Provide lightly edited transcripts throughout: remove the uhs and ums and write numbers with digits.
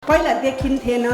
पहिला देखिन्थेन,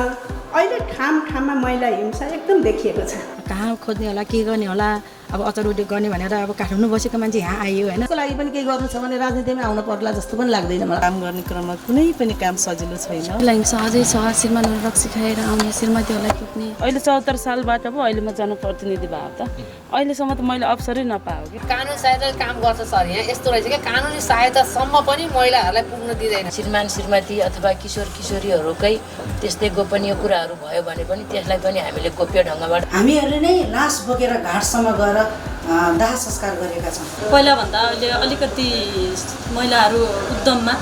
अहिले ठाउँमा महिला हिंसा एकदम देखिएको छ। कहाँ खोज्ने होला, के गर्ने होला, अब अचार गर्ने भनेर अब काठमाडौँ बसेको मान्छे यहाँ आयो होइन। त्यसको लागि पनि केही गर्नु छ भने राजनीतिमा आउनु पर्ला जस्तो पनि लाग्दैन मलाई। काम गर्ने क्रममा कुनै पनि काम सजिलो छैन। हिंसा अझै छ, श्रीमानहरू रक्सी खाएर आउने, श्रीमतीहरूलाई कुट्ने। अहिले 74 सालबाट पो अहिले म जनप्रतिनिधि भयो त अहिलेसम्म त मैले अवसरै नपाएको कि। कानुनी सहायता काम गर्छ सर, यहाँ यस्तो रहेछ कि कानुनी सहायतासम्म पनि महिलाहरूलाई पुग्न दिँदैन। श्रीमान श्रीमती अथवा किशोर किशोरीहरूकै त्यस्तै गोपनीय कुराहरू भयो भने पनि त्यसलाई पनि हामीले गोप्य ढङ्गबाट हामीहरूले नै लास बोकेर घाटसम्म गएर दाह संस्कार गरेका छौँ। पहिलाभन्दा अहिले अलिकति महिलाहरू उद्यममा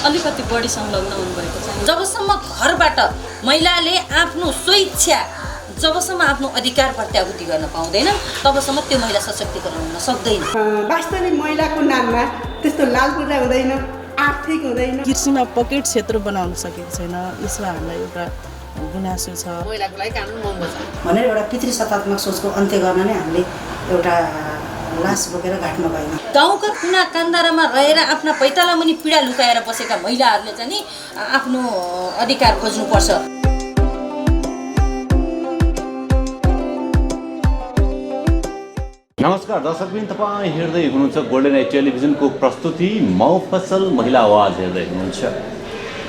अलिकति बढी संलग्न हुनुभएको छ। जबसम्म घरबाट महिलाले आफ्नो स्वेच्छा जबसम्म आफ्नो अधिकार प्रत्याभूति गर्न पाउँदैन तबसम्म त्यो महिला सशक्तिकरण हुन सक्दैन। वास्तविक महिलाको नाममा त्यस्तो लालपुजा हुँदैन, आर्थिक हुँदैन। कृषिमा पकेट क्षेत्र बनाउन सकेको छैन, यसमा हामीलाई एउटा गुनासो छ। महिलाको लागि कानुन महँगो छ भनेर एउटा पितृ सत्तात्मक सोचको अन्त्य गर्न नै हामीले एउटा लास बोकेर घाटमा गयौँ। गाउँका कुना कान्दारामा रहेर आफ्ना पैताला मुनि पीडा लुकाएर बसेका महिलाहरूले चाहिँ नि आफ्नो अधिकार खोज्नुपर्छ। नमस्कार दर्शकबिन, तपाईँ हेर्दै हुनुहुन्छ गोल्डन आइ टेलिभिजनको प्रस्तुति मफसल महिला आवाज हेर्दै हुनुहुन्छ।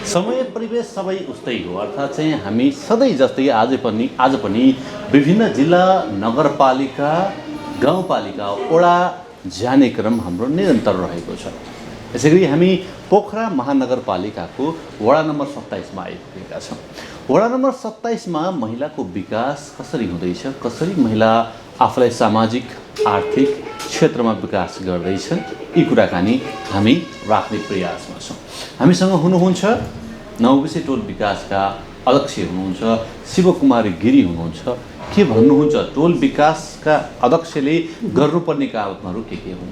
समय परिवेश सबै उस्तै हो, अर्थात् चाहिँ हामी सधैँ जस्तै आज पनि विभिन्न जिल्ला नगरपालिका गाउँपालिका वडा जाने क्रम हाम्रो निरन्तर रहेको छ। यसै गरी हामी पोखरा महानगरपालिकाको वडा नम्बर 27मा आइपुगेका छौँ। वडा नम्बर 27मा महिलाको विकास कसरी हुँदैछ, कसरी महिला आफूलाई सामाजिक आर्थिक क्षेत्रमा विकास गर्दैछन्, यी कुराकानी हामी राख्ने प्रयासमा छौँ। हामीसँग हुनुहुन्छ नौबिसे टोल विकासका अध्यक्ष हुनुहुन्छ शिवकुमारी गिरी हुनुहुन्छ। के भन्नुहुन्छ, टोल विकासका अध्यक्षले गर्नुपर्ने कामहरू के हुन्,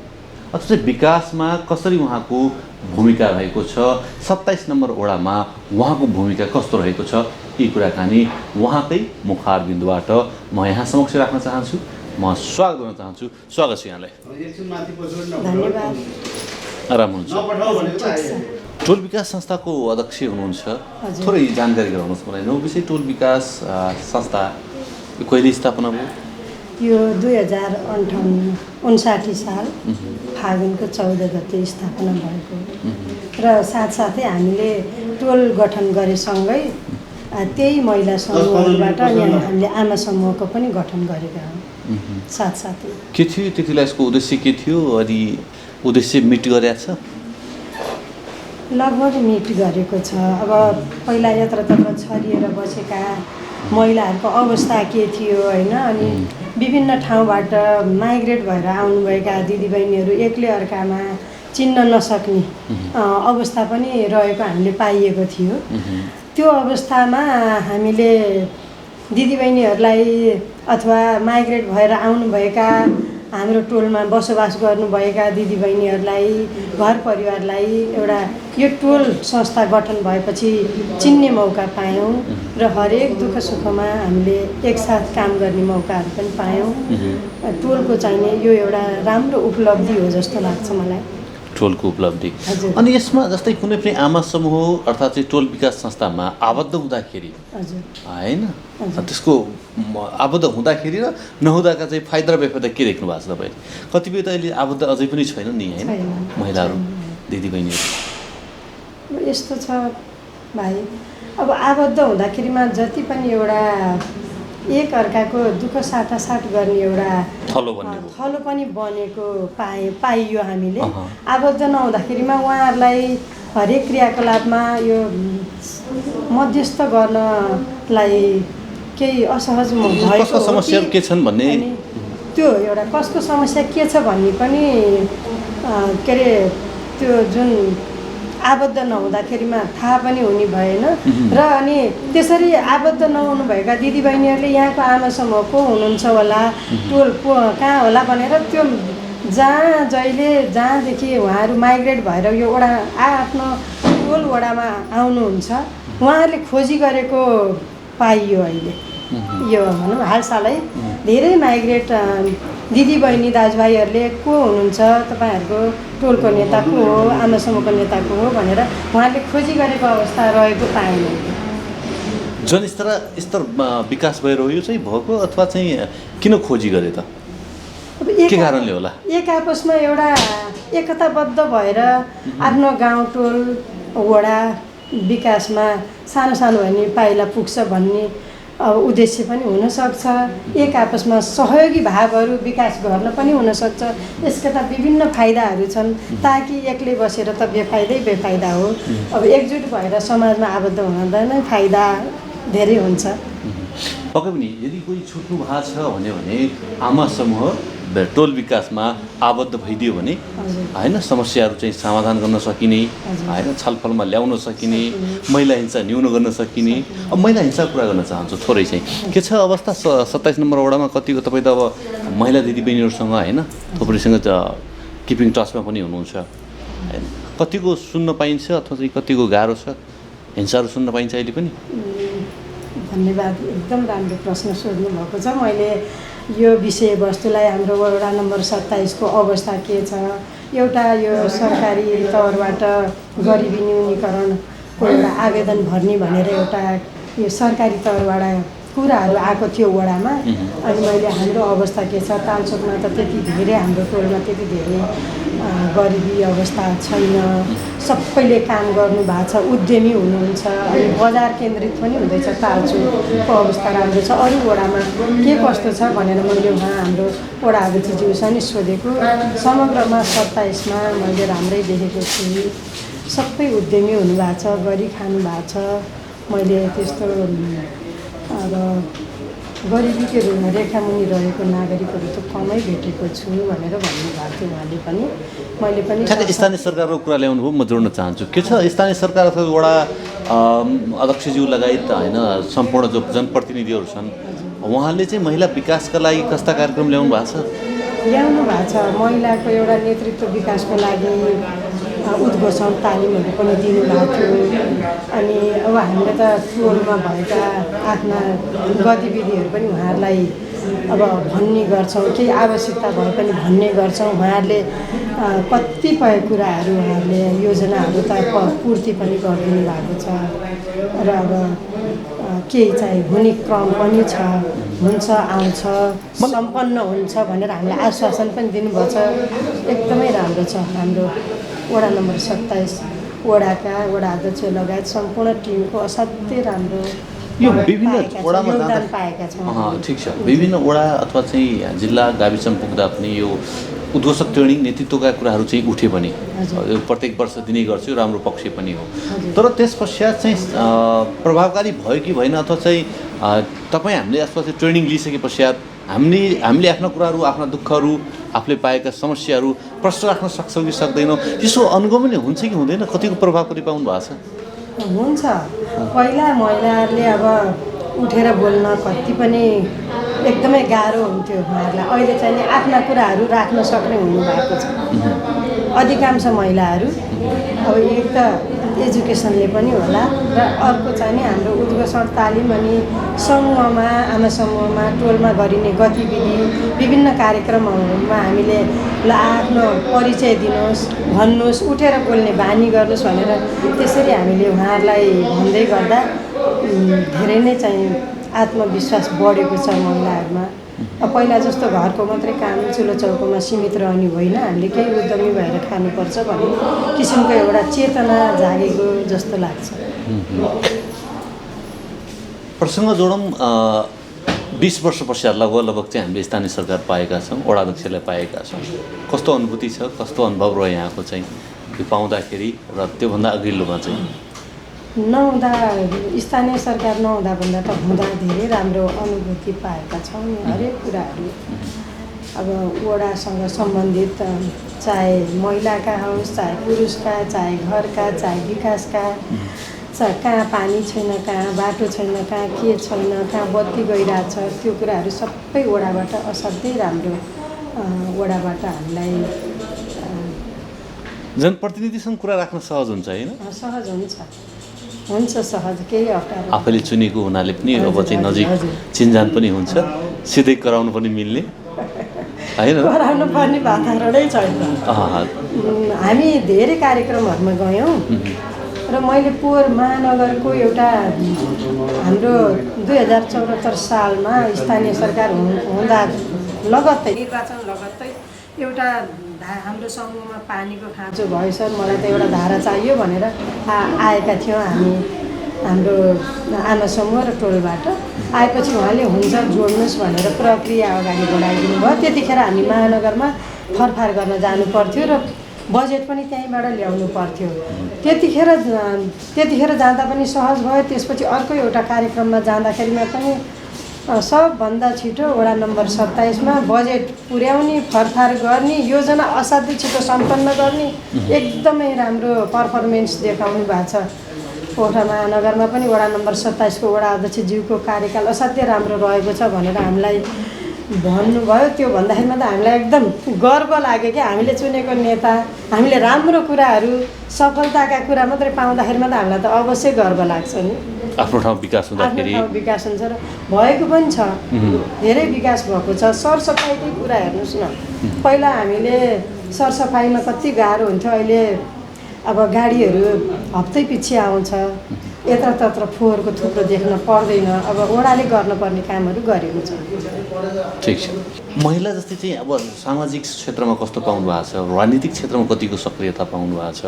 अथवा विकासमा कसरी उहाँको भूमिका रहेको छ, 27 नम्बर वडामा उहाँको भूमिका कस्तो रहेको छ, यी कुराकानी उहाँकै मुखारबिन्दुबाट म यहाँ समक्ष राख्न चाहन्छु। म स्वागत गर्न चाहन्छु। स्वागत छ यहाँलाई। धन्यवाद। आराम हुनुहुन्छ? टोल विकास संस्थाको अध्यक्ष हुनुहुन्छ, थोरै जानकारी गराउनुहोस् मलाई। नौबिसे टोल विकास संस्था कहिले स्थापना भयो? यो 2059 साल फागुनको 14 गते स्थापना भएको र साथसाथै हामीले टोल गठन गरेसँगै त्यही महिला समूहबाट हामीले आमा समूहको पनि गठन गरेका हौँ। साथसाथै के थियो त्यतिलाई यसको उद्देश्य के थियो, अनि उद्देश्य मिट गरेको छ? लगभग मिट गरेको छ। अब पहिला यत्रतत्र छरिएर बसेका महिलाहरूको अवस्था के थियो होइन, अनि विभिन्न ठाउँबाट माइग्रेट भएर आउनुभएका दिदीबहिनीहरू एक्लै अर्कामा चिन्न नसक्ने अवस्था पनि रहेको हामीले पाइएको थियो। त्यो अवस्थामा हामीले दिदीबहिनीहरूलाई अथवा माइग्रेट भएर आउनुभएका हाम्रो टोलमा बसोबास गर्नुभएका दिदीबहिनीहरूलाई, घर परिवारलाई एउटा यो टोल संस्था गठन भएपछि चिन्ने मौका पायौँ र हरेक दुःख सुखमा हामीले एकसाथ काम गर्ने मौकाहरू पनि पायौँ। टोलको चाहिने यो एउटा राम्रो उपलब्धि हो जस्तो लाग्छ मलाई। टोलको उपलब्धि। अनि यसमा जस्तै कुनै पनि आमा समूह अर्थात् चाहिँ टोल विकास संस्थामा आबद्ध हुँदाखेरि होइन, त्यसको आबद्ध हुँदाखेरि र नहुँदाका चाहिँ फाइदा र बेफाइदा के देख्नु भएको छ तपाईँले? कतिपय त अहिले आबद्ध अझै पनि छैन नि होइन, महिलाहरू दिदीबहिनीहरू। यस्तो छ भाइ, अब आबद्ध हुँदाखेरिमा जति पनि एउटा एक अर्काको दुःख साटासाट गर्ने एउटा थलो पनि बनेको पाइयो हामीले। आबद्ध नहुँदाखेरिमा उहाँहरूलाई हरेक क्रियाकलापमा यो मध्यस्थ गर्नलाई केही असहज भएको समस्याहरू के छन् भन्ने, त्यो एउटा कसको समस्या के छ भन्ने पनि के अरे त्यो जुन आबद्ध नहुँदाखेरिमा थाहा पनि हुने भएन। र अनि त्यसरी आबद्ध नहुनुभएका दिदीबहिनीहरूले यहाँको आमा समूह को हुनुहुन्छ होला, टोल कहाँ होला भनेर त्यो जहाँदेखि उहाँहरू माइग्रेट भएर यो वडा आफ्नो टोल वडामा आउनुहुन्छ उहाँहरूले खोजी गरेको पाइयो। अहिले यो भनौँ हालसालै धेरै माइग्रेट दिदीबहिनी दाजुभाइहरूले को हुनुहुन्छ, तपाईँहरूको टोलको नेता को हो, आमा समूहको नेता को हो भनेर उहाँले खोजी गरेको अवस्था रहेको पाएन। स्तर विकास भएर यो चाहिँ भएको अथवा चाहिँ किन खोजी गरे त अब के कारणले होला एक आपसमा एउटा एकताबद्ध भएर आफ्नो गाउँ टोल वडा विकासमा सानो सानो भए नि पाइला पुग्छ भन्ने अब उद्देश्य पनि हुनसक्छ एक आपसमा सहयोगी भावहरू विकास गर्न पनि हुनसक्छ यसका त विभिन्न फाइदाहरू छन् ताकि एक्लै बसेर त बेफाइदा हो अब एकजुट भएर समाजमा आबद्ध हुँदा नै फाइदा धेरै हुन्छ पक्कै पनि यदि कोही छुट्नु भएको छ भने आमा समूह टोल विकासमा आबद्ध भइदियो भने होइन समस्याहरू चाहिँ समाधान गर्न सकिने होइन छलफलमा ल्याउन सकिने महिला हिंसा न्यून गर्न सकिने अब महिला हिंसा कुरा गर्न चाहन्छु थोरै चाहिँ के छ अवस्था 27 नम्बर वडामा कतिको तपाईँ त अब महिला दिदीबहिनीहरूसँग होइन थुप्रैसँग किपिङ टचमा पनि हुनुहुन्छ होइन कतिको सुन्न पाइन्छ अथवा चाहिँ कतिको गाह्रो छ हिंसाहरू सुन्न पाइन्छ अहिले पनि धन्यवाद एकदम राम्रो प्रश्न सोध्नु भएको छ मैले यो विषयवस्तुलाई हाम्रो वडा नम्बर 27 को अवस्था के छ एउटा यो सरकारी तौरबाट गरिबी न्यूनीकरणको एउटा आवेदन भर्ने भनेर एउटा यो सरकारी तौरबाट कुराहरू आएको थियो वडामा अनि मैले हाम्रो अवस्था के छ तालचोकमा त त्यति धेरै हाम्रो टोलमा त्यति धेरै गरिबी अवस्था छैन सबैले काम गर्नु भएको छ उद्यमी हुनुहुन्छ अनि बजार केन्द्रित पनि हुँदैछ तालचोकको अवस्था राम्रो छ अरू वडामा के कस्तो छ भनेर मैले उहाँ हाम्रो वडा अध्यक्षज्यूसँग नि सोधेको समग्रमा 27 मा मैले राम्रै देखेको छु सबै उद्यमी हुनुभएको छ गरी खानु भएको छ मैले त्यस्तो अब गरिबीको रेखामुनि रहेको नागरिकहरू त कमै भेटेको छु भनेर भन्नुभएको थियो उहाँले पनि मैले पनि स्थानीय सरकारको कुरा ल्याउनु भयो म जोड्न चाहन्छु के छ स्थानीय सरकार अथवा वडा अध्यक्षज्यू लगायत होइन सम्पूर्ण जो जनप्रतिनिधिहरू छन् उहाँले चाहिँ महिला विकासका लागि कस्ता कार्यक्रम ल्याउनु भएको छ महिलाको एउटा नेतृत्व विकासको लागि उद्घोषण तालिमहरू पनि दिनुभएको थियो अनि अब हामीले त टोलमा भएका आफ्ना गतिविधिहरू पनि उहाँहरूलाई अब भन्ने गर्छौँ केही आवश्यकता भए पनि भन्ने गर्छौँ उहाँहरूले कतिपय कुराहरू उहाँहरूले योजनाहरू त पूर्ति पनि गरिदिनु भएको छ र अब केही चाहिँ हुने क्रम पनि छ हुन्छ आउँछ सम्पन्न हुन्छ भनेर हामीलाई आश्वासन पनि दिनुभएको छ एकदमै राम्रो छ हाम्रो वडा नम्बर 27 वडाका वडा अध्यक्ष लगायत सम्पूर्ण टिमको असाध्यै राम्रो यो विभिन्न वडामा योगदान पाएका छौँ ठिक छ विभिन्न वडा अथवा चाहिँ जिल्ला गाविसमा पुग्दा पनि यो उद्घोषक ट्रेनिङ नेतृत्वका कुराहरू चाहिँ उठे पनि प्रत्येक वर्ष दिने गर्छु राम्रो पक्ष पनि हो तर त्यस पश्चात चाहिँ प्रभावकारी भयो कि भएन अथवा चाहिँ तपाईँ हामीले अथवा चाहिँ ट्रेनिङ लिइसके पश्चात हामीले आफ्ना कुराहरू आफ्ना दुःखहरू आफूले पाएका समस्याहरू प्रश्न राख्न सक्छौँ कि सक्दैनौँ त्यसो अनुगमन हुन्छ कि हुँदैन कतिको प्रभावकारी पाउनु भएको छ हुन्छ पहिला महिलाहरूले अब उठेर बोल्न कति पनि एकदमै गाह्रो हुन्थ्यो उहाँहरूलाई अहिले चाहिँ नि आफ्ना कुराहरू राख्न सक्ने हुनुभएको छ अधिकांश महिलाहरू अब एक त एजुकेसनले पनि होला र अर्को चाहिँ नि हाम्रो उद्घोषण तालिम अनि समूहमा आमा समूहमा टोलमा गरिने गतिविधि विभिन्न कार्यक्रमहरूमा हामीले ल आफ्नो परिचय दिनुहोस् भन्नुहोस् उठेर बोल्ने बानी गर्नुहोस् भनेर त्यसरी हामीले उहाँहरूलाई भन्दै गर्दा धेरै नै चाहिँ आत्मविश्वास बढेको छ महिलाहरूमा अब पहिला जस्तो घरको मात्रै काम चुलो चौकोमा सीमित रहने होइन हामीले केही उद्यमी भएर खानुपर्छ भन्ने किसिमको एउटा चेतना जागेको जस्तो लाग्छ प्रसङ्ग जोडौँ 20 वर्ष पश्चात लगभग चाहिँ हामीले स्थानीय सरकार पाएका छौँ वडा अध्यक्षलाई पाएका छौँ कस्तो अनुभूति छ कस्तो अनुभव रह्यो यहाँको चाहिँ यो पाउँदाखेरि र त्योभन्दा अघिल्लोमा चाहिँ नहुँदा स्थानीय सरकार नहुँदा भन्दा त हुँदा धेरै राम्रो अनुभूति पाएका छौँ हरेक कुराहरू अब वडासँग सम्बन्धित चाहे महिलाका होस् चाहे पुरुषका चाहे घरका चाहे विकासका कहाँ पानी छैन कहाँ बाटो छैन कहाँ के छैन कहाँ बत्ती गइरहेको छ त्यो कुराहरू सबै वडाबाट असाध्यै राम्रो वडाबाट हामीलाई जनप्रतिनिधिसँग कुरा राख्न सहज हुन्छ होइन सहज हुन्छ सहज केही अप्ठ्यारो आफैले चुनेको हुनाले पनि अब चाहिँ नजिक चिनजान पनि हुन्छ सिधै कराउनु पनि मिल्ने होइन कराउनु पर्ने वातावरणै छैन हामी धेरै कार्यक्रमहरूमा गयौँ र मैले पोहोर महानगरको एउटा हाम्रो हाम्रो 2074 सालमा स्थानीय सरकार हुँदा लगत्तै निर्वाचन लगत्तै एउटा हाम्रो समूहमा पानीको खाँचो भयो सर, मलाई त एउटा धारा चाहियो भनेर आएका थियौँ हामी हाम्रो आमा समूह र टोलबाट। आएपछि उहाँले हुन्छ जोड्नुहोस् भनेर प्रक्रिया अगाडि बढाइदिनु भयो। त्यतिखेर हामी महानगरमा फरफार गर्न जानु पर्थ्यो र बजेट पनि त्यहीँबाट ल्याउनु पर्थ्यो। त्यतिखेर जाँदा पनि सहज भयो। त्यसपछि अर्को एउटा कार्यक्रममा जाँदाखेरिमा पनि सबभन्दा छिटो वडा नम्बर 27 मा बजेट पुर्याउने, फरफार गर्ने, योजना असाध्यै छिटो सम्पन्न गर्ने एकदमै राम्रो पर्फर्मेन्स देखाउनु भएको छ। पोखरा महानगरमा पनि वडा नम्बर 27 को वडा अध्यक्षज्यूको कार्यकाल असाध्यै राम्रो रहेको छ भनेर हामीलाई भन्नुभयो। त्यो भन्दाखेरिमा त हामीलाई एकदम गर्व लाग्यो कि हामीले चुनेको नेता, हामीले राम्रो कुराहरू, सफलताका कुरा मात्रै पाउँदाखेरिमा त हामीलाई त अवश्य गर्व लाग्छ नि। आफ्नो ठाउँ विकास हुँदाखेरि आफ्नो ठाउँ विकास हुन्छ र भएको पनि छ, धेरै विकास भएको छ। सरसफाइकै कुरा हेर्नुहोस् न, पहिला हामीले सरसफाइमा कति गाह्रो हुन्थ्यो, अहिले अब गाडीहरू हप्तै पछि आउँछ, यत्रतत्र फोहोरको थुप्रो देख्न पर्दैन। अब वडाले गर्नुपर्ने कामहरू गरेको छ। ठिक छ। महिला जस्तै चाहिँ अब सामाजिक क्षेत्रमा कस्तो पाउनु भएको छ, राजनीतिक क्षेत्रमा कतिको सक्रियता पाउनु भएको छ,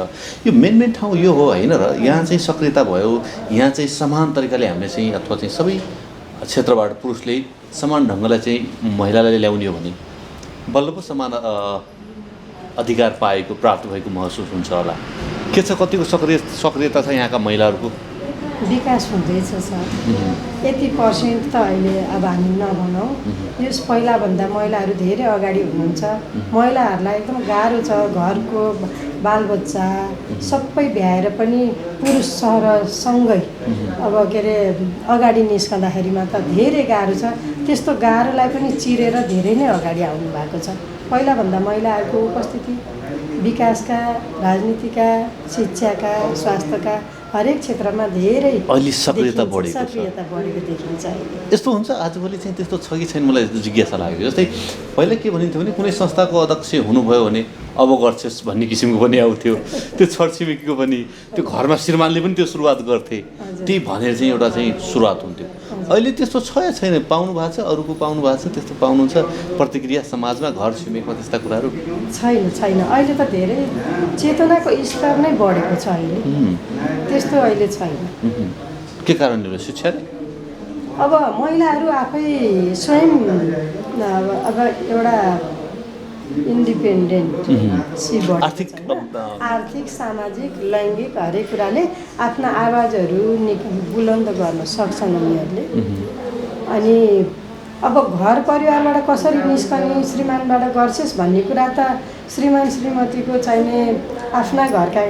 यो मेन ठाउँ यो हो होइन र? यहाँ चाहिँ सक्रियता भयो, यहाँ चाहिँ समान तरिकाले हामीले चाहिँ अथवा चाहिँ सबै क्षेत्रबाट पुरुषले समान ढङ्गलाई चाहिँ महिलालाई ल्याउने हो भने बल्ल पो समान अधिकार पाएको, प्राप्त भएको महसुस हुन्छ होला। के छ, कतिको सक्रियता छ यहाँका महिलाहरूको? विकास हुँदैछ सर। 80% त अहिले अब हामी नभनौँ, यस पहिलाभन्दा महिलाहरू धेरै अगाडि हुनुहुन्छ। महिलाहरूलाई एकदम गाह्रो छ, घरको बालबच्चा सबै भ्याएर पनि पुरुष सरसँगै अब के अरे अगाडि निस्कँदाखेरिमा त धेरै गाह्रो छ। त्यस्तो गाह्रोलाई पनि चिरेर धेरै नै अगाडि आउनु भएको छ। पहिलाभन्दा महिलाहरूको उपस्थिति विकासका, राजनीतिका, शिक्षाका, स्वास्थ्यका हरेक क्षेत्रमा धेरै अहिले सक्रियता बढेको देखिन्छ। यस्तो हुन्छ आजभोलि चाहिँ त्यस्तो छ कि छैन मलाई जिज्ञासा लाग्यो। जस्तै पहिला के भनिन्थ्यो भने कुनै संस्थाको अध्यक्ष हुनुभयो भने अब गर्छस् भन्ने किसिमको पनि आउँथ्यो, त्यो छरछिमेकीको पनि, त्यो घरमा श्रीमानले पनि त्यो सुरुवात गर्थे, त्यही भनेर चाहिँ एउटा चाहिँ सुरुवात हुन्थ्यो। अहिले त्यस्तो छ या छैन? पाउनु भएको छ, अरूको पाउनु भएको छ, त्यस्तो पाउनुहुन्छ प्रतिक्रिया समाजमा, घर छिमेकमा त्यस्ता कुराहरू? छैन। अहिले त धेरै चेतनाको स्तर नै बढेको छ। अहिले त्यस्तो अहिले छैन। के कारणले हो? शिक्षाले? अब महिलाहरू आफै स्वयं अब एउटा इन्डिपेन्डेन्ट आर्थिक, सामाजिक, लैङ्गिक हरेक कुराले आफ्ना आवाजहरू बुलन्द गर्न सक्छन् उनीहरूले। अनि अब घर परिवारबाट कसरी निस्कने, श्रीमानबाट गर्छस् भन्ने कुरा त श्रीमान श्रीमतीको चाहिने आफ्ना घरका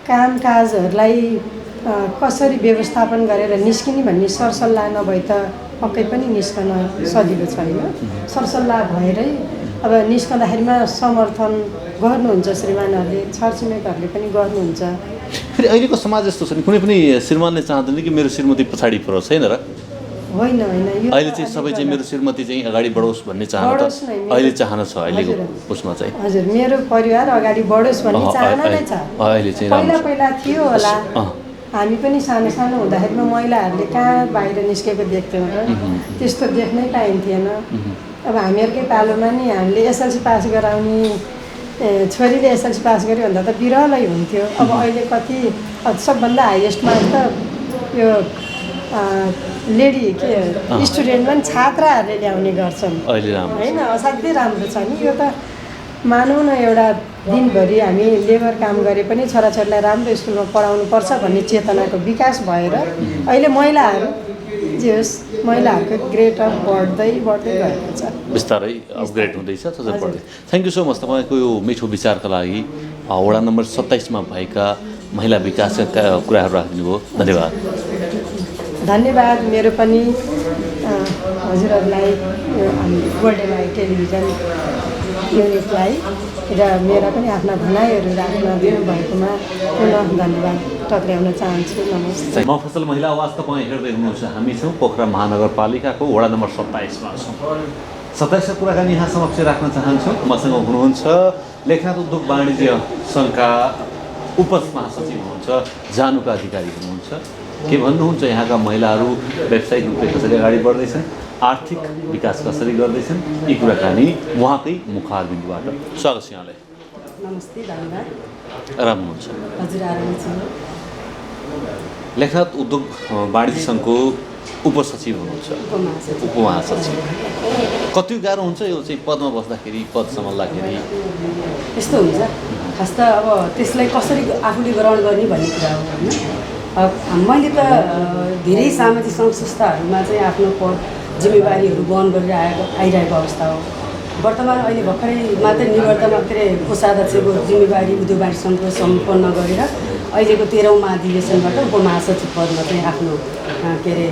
कामकाजहरूलाई कसरी व्यवस्थापन गरेर निस्किने भन्ने सरसल्लाह नभए त पक्कै पनि निस्कन सजिलो छैन। सरसल्लाह भएरै अब निस्कँदाखेरिमा समर्थन गर्नुहुन्छ श्रीमानहरूले, छरछिमेकहरूले पनि गर्नुहुन्छ। फेरि अहिलेको समाज यस्तो छ नि, कुनै पनि श्रीमानले चाहँदैन कि मेरो श्रीमती पछाडि परोस्, होइन र? होइन, अहिले चाहिँ सबै चाहिँ मेरो श्रीमती चाहिँ अगाडि बढोस् भन्ने चाहना त अहिले चाहना छ अहिलेको उसमा चाहिँ। हजुर, मेरो परिवार अगाडि बढोस् भन्ने चाहना नै छ। अहिले चाहिँ पहिला थियो होला, हामी पनि सानो हुँदाखेरिमा महिलाहरूले कहाँ बाहिर निस्केको देख्थ्यौँ र? त्यस्तो देख्नै पाइन्थेन। अब हामीहरूकै पालोमा नि हामीले एसएलसी पास गराउने छोरीले एसएलसी पास गर्यो भन्दा त बिरलै हुन्थ्यो। अब अहिले कति सबभन्दा हाइएस्ट मार्क त यो लेडी के स्टुडेन्टमा पनि छात्राहरूले ल्याउने गर्छन् होइन? असाध्यै राम्रो छ नि यो त। मानौँ न एउटा दिनभरि हामी लेबर काम गरे पनि छोराछोरीलाई राम्रो स्कुलमा पढाउनुपर्छ भन्ने चेतनाको विकास भएर अहिले महिलाहरू जे होस् महिलाहरूको ग्रेड अफ बढ्दै गएको छ, बिस्तारै अपग्रेड हुँदैछ। थ्याङ्क यू सो मच तपाईँको यो मिठो विचारका लागि। वडा नम्बर 27 मा भएका महिला विकासका कुराहरू राखिदिनु भयो, धन्यवाद। धन्यवाद। मेरो पनि हजुरहरूलाई, गोल्डन आई टेलिभिजन युनिटलाई र मेरा पनि आफ्ना भनाइहरू राख्न दिनुभएकोमा पुनः धन्यवाद टक्राउन चाहन्छु। नमस्ते। मफसल महिला आवाज तपाईँ हेर्दै हुनुहुन्छ। हामी छौँ पोखरा महानगरपालिकाको वडा नम्बर 27 मा छौँ। 27 कुराकानी यहाँ समक्ष राख्न चाहन्छौँ। मसँग हुनुहुन्छ लेखनाथ उद्योग वाणिज्य सङ्घका उपमहासचिव हुनुहुन्छ, जानुका अधिकारी हुनुहुन्छ के भन्नुहुन्छ यहाँका महिलाहरू व्यावसायिक रूपले कसरी अगाडि बढ्दैछन्, आर्थिक विकास कसरी गर्दैछन्, यी कुराकानी उहाँकै मुखारबिन्दुबाट। स्वागत छ यहाँलाई। नमस्ते, धन्यवाद। आराम हुनुहुन्छ? हजुर, आरामै छु। लेखनाथ उद्योग वाणिज्य सङ्घको उपसचिव हुनुहुन्छ, उपमहासचिव। कति गाह्रो हुन्छ यो चाहिँ पदमा बस्दाखेरि, पद सम्हाल्दाखेरि? यस्तो हुन्छ, खास त अब त्यसलाई कसरी आफूले ग्रहण गर्ने भन्ने कुरा हो होइन। मैले त धेरै सामाजिक सङ्घ संस्थाहरूमा चाहिँ आफ्नो पद जिम्मेवारीहरू वहन गरेर आइरहेको अवस्था हो। वर्तमान अहिले भर्खरै मात्रै निवर्तमान के अरे कोषाध्यक्षको जिम्मेवारी उद्योग वाणिज्य सङ्घको सम्पन्न गरेर अहिलेको 13औं महाधिवेशनबाट उपमहासचिव पदमा चाहिँ आफ्नो के अरे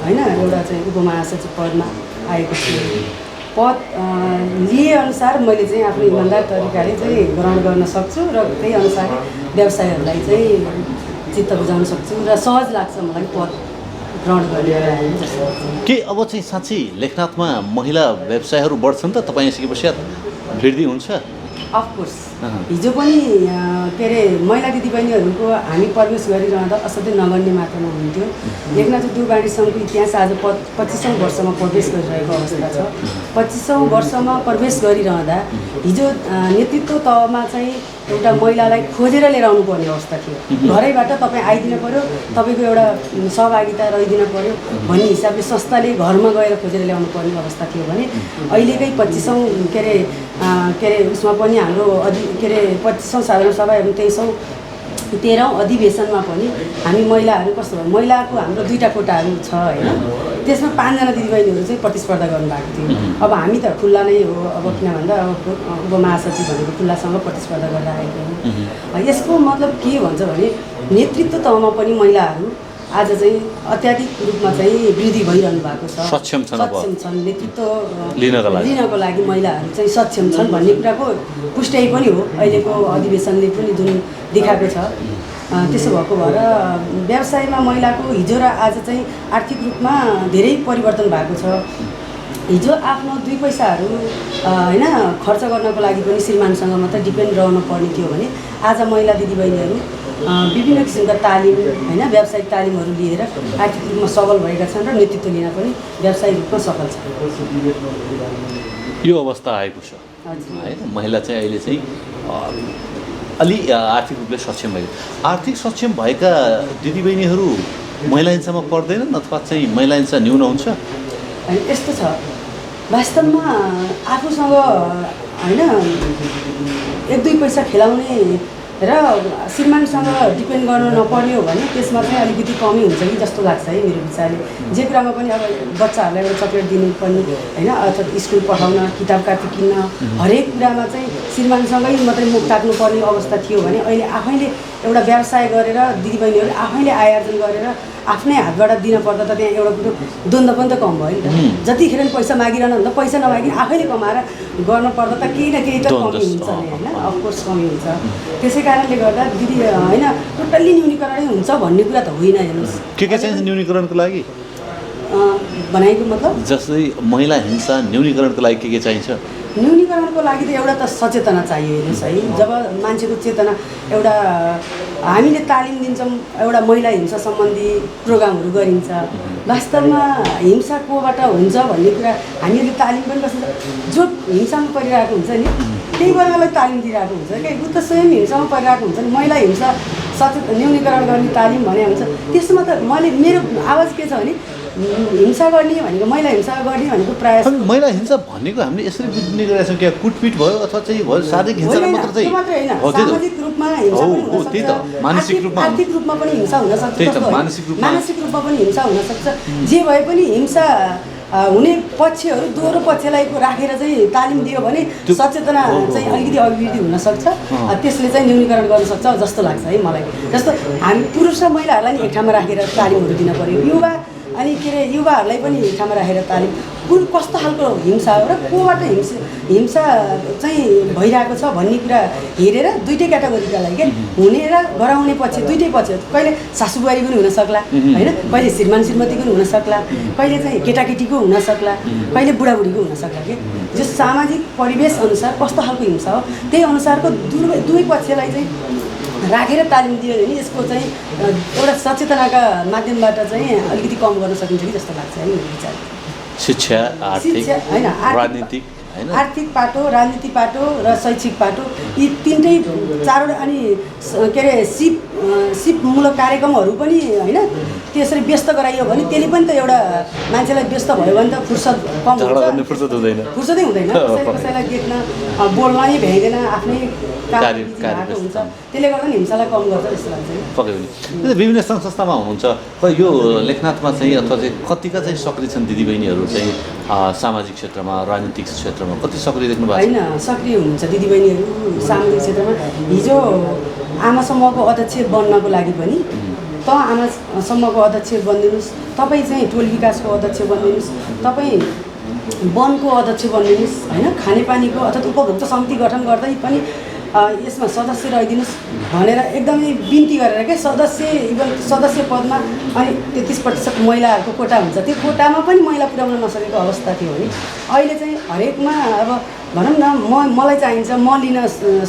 होइन एउटा चाहिँ उपमहासचिव पदमा आएको छु। पद लिएअनुसार मैले चाहिँ आफ्नो इमान्दार तरिकाले चाहिँ ग्रहण गर्न सक्छु र त्यही अनुसार व्यवसायहरूलाई चाहिँ चित्त बुझाउन सक्छु र सहज लाग्छ मलाई पद ग्रहण गरेर आयो जस्तो। के अब चाहिँ साँच्चै लेखनाथमा महिला व्यवसायहरू बढ्छन् त तपाईँ यसको पश्चात वृद्धि हुन्छ? अफकोर्स हिजो पनि के अरे महिला दिदीबहिनीहरूको हामी प्रवेश गरिरहँदा असाध्यै नगण्य मात्रामा हुन्थ्यो। लेखनाथ उद्योग वाणिज्य सङ्घको इतिहास आज 25औं वर्षमा प्रवेश गरिरहेको अवस्था छ। 25औं वर्षमा प्रवेश गरिरहँदा हिजो नेतृत्व तहमा चाहिँ एउटा महिलालाई खोजेर लिएर आउनुपर्ने अवस्था थियो। घरैबाट तपाईँ आइदिनु पऱ्यो, तपाईँको एउटा सहभागिता रहिदिनु पऱ्यो भन्ने हिसाबले संस्थाले घरमा गएर खोजेर ल्याउनु पर्ने अवस्था थियो भने अहिलेकै 25औं के अरे उसमा पनि हाम्रो के अरे 25औं साधारण सभा एवं 13औं अधिवेशनमा पनि हामी महिलाहरू कस्तो भयो, महिलाको हाम्रो 2टा कोटाहरू छ होइन। त्यसमा 5 जना दिदीबहिनीहरू चाहिँ प्रतिस्पर्धा गर्नुभएको थियो। अब हामी त खुल्ला नै हो, अब किन भन्दा अब उपमहासचिव भनेको खुल्लासँग प्रतिस्पर्धा गर्दा आएको हो। यसको मतलब के भन्छ भने नेतृत्व तहमा पनि महिलाहरू आज चाहिँ अत्याधिक रूपमा चाहिँ वृद्धि भइरहनु भएको छ। सक्षम छन्, नेतृत्व लिनको लागि महिलाहरू चाहिँ सक्षम छन् भन्ने कुराको पुष्टाइ पनि हो अहिलेको अधिवेशनले पनि जुन देखाएको छ। त्यसो भएको भएर व्यवसायमा महिलाको हिजो र आज चाहिँ आर्थिक रूपमा धेरै परिवर्तन भएको छ। हिजो आफ्नो 2 पैसाहरू होइन खर्च गर्नको लागि पनि श्रीमानसँग मात्रै डिपेन्ड रहनु पर्ने थियो भने आज महिला दिदीबहिनीहरू विभिन्न किसिमका तालिम होइन व्यावसायिक तालिमहरू लिएर आर्थिक रूपमा सबल भएका छन् र नेतृत्व लिन पनि व्यावसायिक रूपमा सफल छ। यो अवस्था आएको छ है। महिला चाहिँ अहिले चाहिँ अलि आर्थिक रूपले सक्षम भयो। आर्थिक सक्षम भएका दिदीबहिनीहरू महिला हिंसामा पर्दैनन् अथवा चाहिँ महिला हिंसा न्यून हुन्छ? यस्तो छ, वास्तवमा आफूसँग होइन 1-2 पैसा खेलाउने र श्रीमानसँग डिपेन्ड गर्न नपर्ने हो भने त्यसमा चाहिँ अलिकति कमी हुन्छ कि जस्तो लाग्छ है मेरो विचारले। जे कुरामा पनि अब बच्चाहरूलाई एउटा चक्लेट दिनुपर्ने होइन अथवा स्कुल पठाउन, किताब कापी किन्न, हरेक कुरामा चाहिँ श्रीमानसँगै मात्रै मुख ताक्नुपर्ने अवस्था थियो भने अहिले आफैले एउटा व्यवसाय गरेर दिदीबहिनीहरूले आफैले आयोजन गरेर आफ्नै हातबाट दिन पर्दा त त्यहाँ एउटा कुरो द्वन्द्व पनि त कम भयो नि त। जतिखेर पैसा मागिरहनु भन्दा पैसा नमागि आफैले कमाएर गर्नु पर्दा त केही न केही त कमी हुन्छ नि होइन, अफकोर्स कमी हुन्छ। त्यसै कारणले गर्दा दिदी होइन टोटल्ली न्यूनीकरणै हुन्छ भन्ने कुरा त होइन। हेर्नुहोस् के चाहिन्छ न्यूनीकरणको लागि भनेको मतलब जस्तै महिला हिंसा न्यूनीकरणको लागि के चाहिन्छ? न्यूनीकरणको लागि त एउटा त सचेतना चाहियो। हेर्नुहोस् है, जब मान्छेको चेतना एउटा हामीले तालिम दिन्छौँ, एउटा महिला हिंसा सम्बन्धी प्रोग्रामहरू गरिन्छ। वास्तवमा हिंसा कोबाट हुन्छ भन्ने कुरा हामीहरूले तालिम पनि बस्छ। जो हिंसामा परिरहेको हुन्छ नि त्यही वर्गलाई तालिम दिइरहेको हुन्छ क्या, ऊ त स्वयं हिंसामा परिरहेको हुन्छ नि। महिला हिंसा न्यूनीकरण गर्ने तालिम भने हुन्छ। त्यसमा त मेरो आवाज के छ भने हिंसा गर्ने भनेको महिला हिंसा गर्ने भनेको प्रायः महिला हिंसा भनेको हामीले यसरी बुझ्ने गरेका छौँ क्या, कुटपिट भयो अथवा चाहिँ भयो शारीरिक हिंसा मात्र चाहिँ सामाजिक रूपमा हिंसा पनि हुन सक्छ, मानसिक रूपमा आर्थिक रूपमा पनि हिंसा हुन सक्छ, मानसिक रूपमा पनि हिंसा हुन सक्छ। जे भए पनि हिंसा हुने पक्षहरू दोहोरो पक्षलाई राखेर चाहिँ तालिम दियो भने सचेतना चाहिँ अलिकति अभिवृद्धि हुनसक्छ। त्यसले चाहिँ न्यूनीकरण गर्न सक्छ जस्तो लाग्छ है मलाई। जस्तो हामी पुरुष र महिलाहरूलाई नि एक ठाउँमा राखेर तालिमहरू दिन पऱ्यो। युवा अनि के अरे युवाहरूलाई पनि एक ठाउँमा राखेर तालिम कुन कस्तो खालको हिंसा हो र कोबाट हिंसा चाहिँ भइरहेको छ भन्ने कुरा हेरेर 2टै क्याटेगोरीका लागि के हुने र गराउने पक्ष 2टै पक्ष। कहिले सासुबुहारी पनि हुनसक्ला होइन, कहिले श्रीमान श्रीमती पनि हुनसक्ला, कहिले चाहिँ केटाकेटीको हुनसक्ला, कहिले बुढाबुढीको हुनसक्ला कि जो सामाजिक परिवेश अनुसार कस्तो खालको हिंसा हो त्यही अनुसारको दुवै पक्षलाई चाहिँ राखेर तालिम दियो भने यसको चाहिँ एउटा सचेतनाका माध्यमबाट चाहिँ अलिकति कम गर्न सकिन्छ कि जस्तो लाग्छ है मेरो विचार। शिक्षा, आर्थिक, शिक्षा होइन, राजनीतिक हैन, आर्थिक पाटो, राजनीति पाटो र शैक्षिक पाटो यी तिनटै चारवटा अनि के अरे सिपमूलक कार्यक्रमहरू पनि होइन त्यसरी व्यस्त गराइयो भने त्यसले पनि त एउटा मान्छेलाई व्यस्त भयो भने त फुर्सद कम हुन्छ, फुर्सदै हुँदैन, कसैलाई देख्न बोल्नै भ्याइँदैन, आफ्नै कार्य हुन्छ, त्यसले गर्दा नि हिंसालाई कम गर्छ जस्तो लाग्छ। पक्कै पनि विभिन्न सङ्घ संस्थामा हुनुहुन्छ, यो लेखनाथमा चाहिँ अथवा चाहिँ कतिका चाहिँ सक्रिय छन् दिदीबहिनीहरू चाहिँ सामाजिक क्षेत्रमा, राजनीतिक क्षेत्रमा कति सक्रिय देख्नु भएको छ? होइन, सक्रिय हुनुहुन्छ दिदीबहिनीहरू सामाजिक क्षेत्रमा। हिजो आमा समूहको अध्यक्ष बन्नको लागि पनि त आमा समूहको अध्यक्ष बनिदिनुहोस्, तपाईँ चाहिँ टोल विकासको अध्यक्ष बनिदिनुहोस्, तपाईँ वनको अध्यक्ष बनिदिनुहोस् होइन, खानेपानीको अर्थात् उपभोक्ता समिति गठन गर्दै पनि यसमा सदस्य रहिदिनुहोस् भनेर एकदमै बिन्ती गरेर क्या सदस्य पदमा अनि 33% महिलाहरूको कोटा हुन्छ, त्यो कोटामा पनि महिला पुर्याउन नसकेको अवस्था थियो भने अहिले चाहिँ हरेकमा अब भनौँ न मलाई चाहिन्छ, म लिन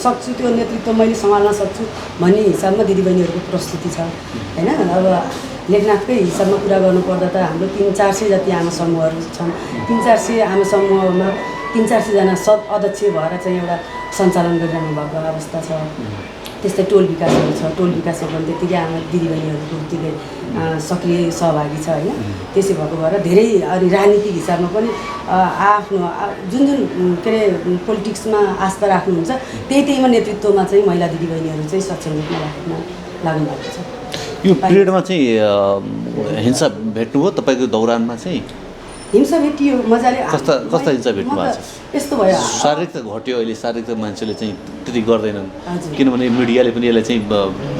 सक्छु, त्यो नेतृत्व मैले सम्हाल्न सक्छु भन्ने हिसाबमा दिदीबहिनीहरूको प्रस्तुति छ होइन। अब लेखनाथकै हिसाबमा कुरा गर्नुपर्दा त हाम्रो 300-400 जति आमा समूहहरू छन्, 300-400 आमा समूहमा 300-400 सब अध्यक्ष भएर चाहिँ एउटा सञ्चालन गरिरहनु भएको अवस्था छ। त्यस्तै टोल विकासहरू छ, टोल विकासमा पनि त्यत्तिकै आमा दिदीबहिनीहरूको उत्तिकै सक्रिय सहभागी छ होइन। त्यसै भएको भएर धेरै अनि राजनीतिक हिसाबमा पनि आफ्नो जुन के अरे पोलिटिक्समा आस्था राख्नुहुन्छ त्यहीमा नेतृत्वमा चाहिँ महिला दिदीबहिनीहरू चाहिँ सक्षम रूपमा लाग्नु भएको छ। यो पिरियडमा चाहिँ हिंसा भेट्नुभयो तपाईँको दौरानमा चाहिँ? हिंसा भेटियो मजाले। कस्ता हिंसा भेट्नु भएको छ? यस्तो भयो, शारीरिक त घट्यो अहिले, शारीरिक त मान्छेले चाहिँ त्यति गर्दैनन् किनभने मिडियाले पनि यसलाई चाहिँ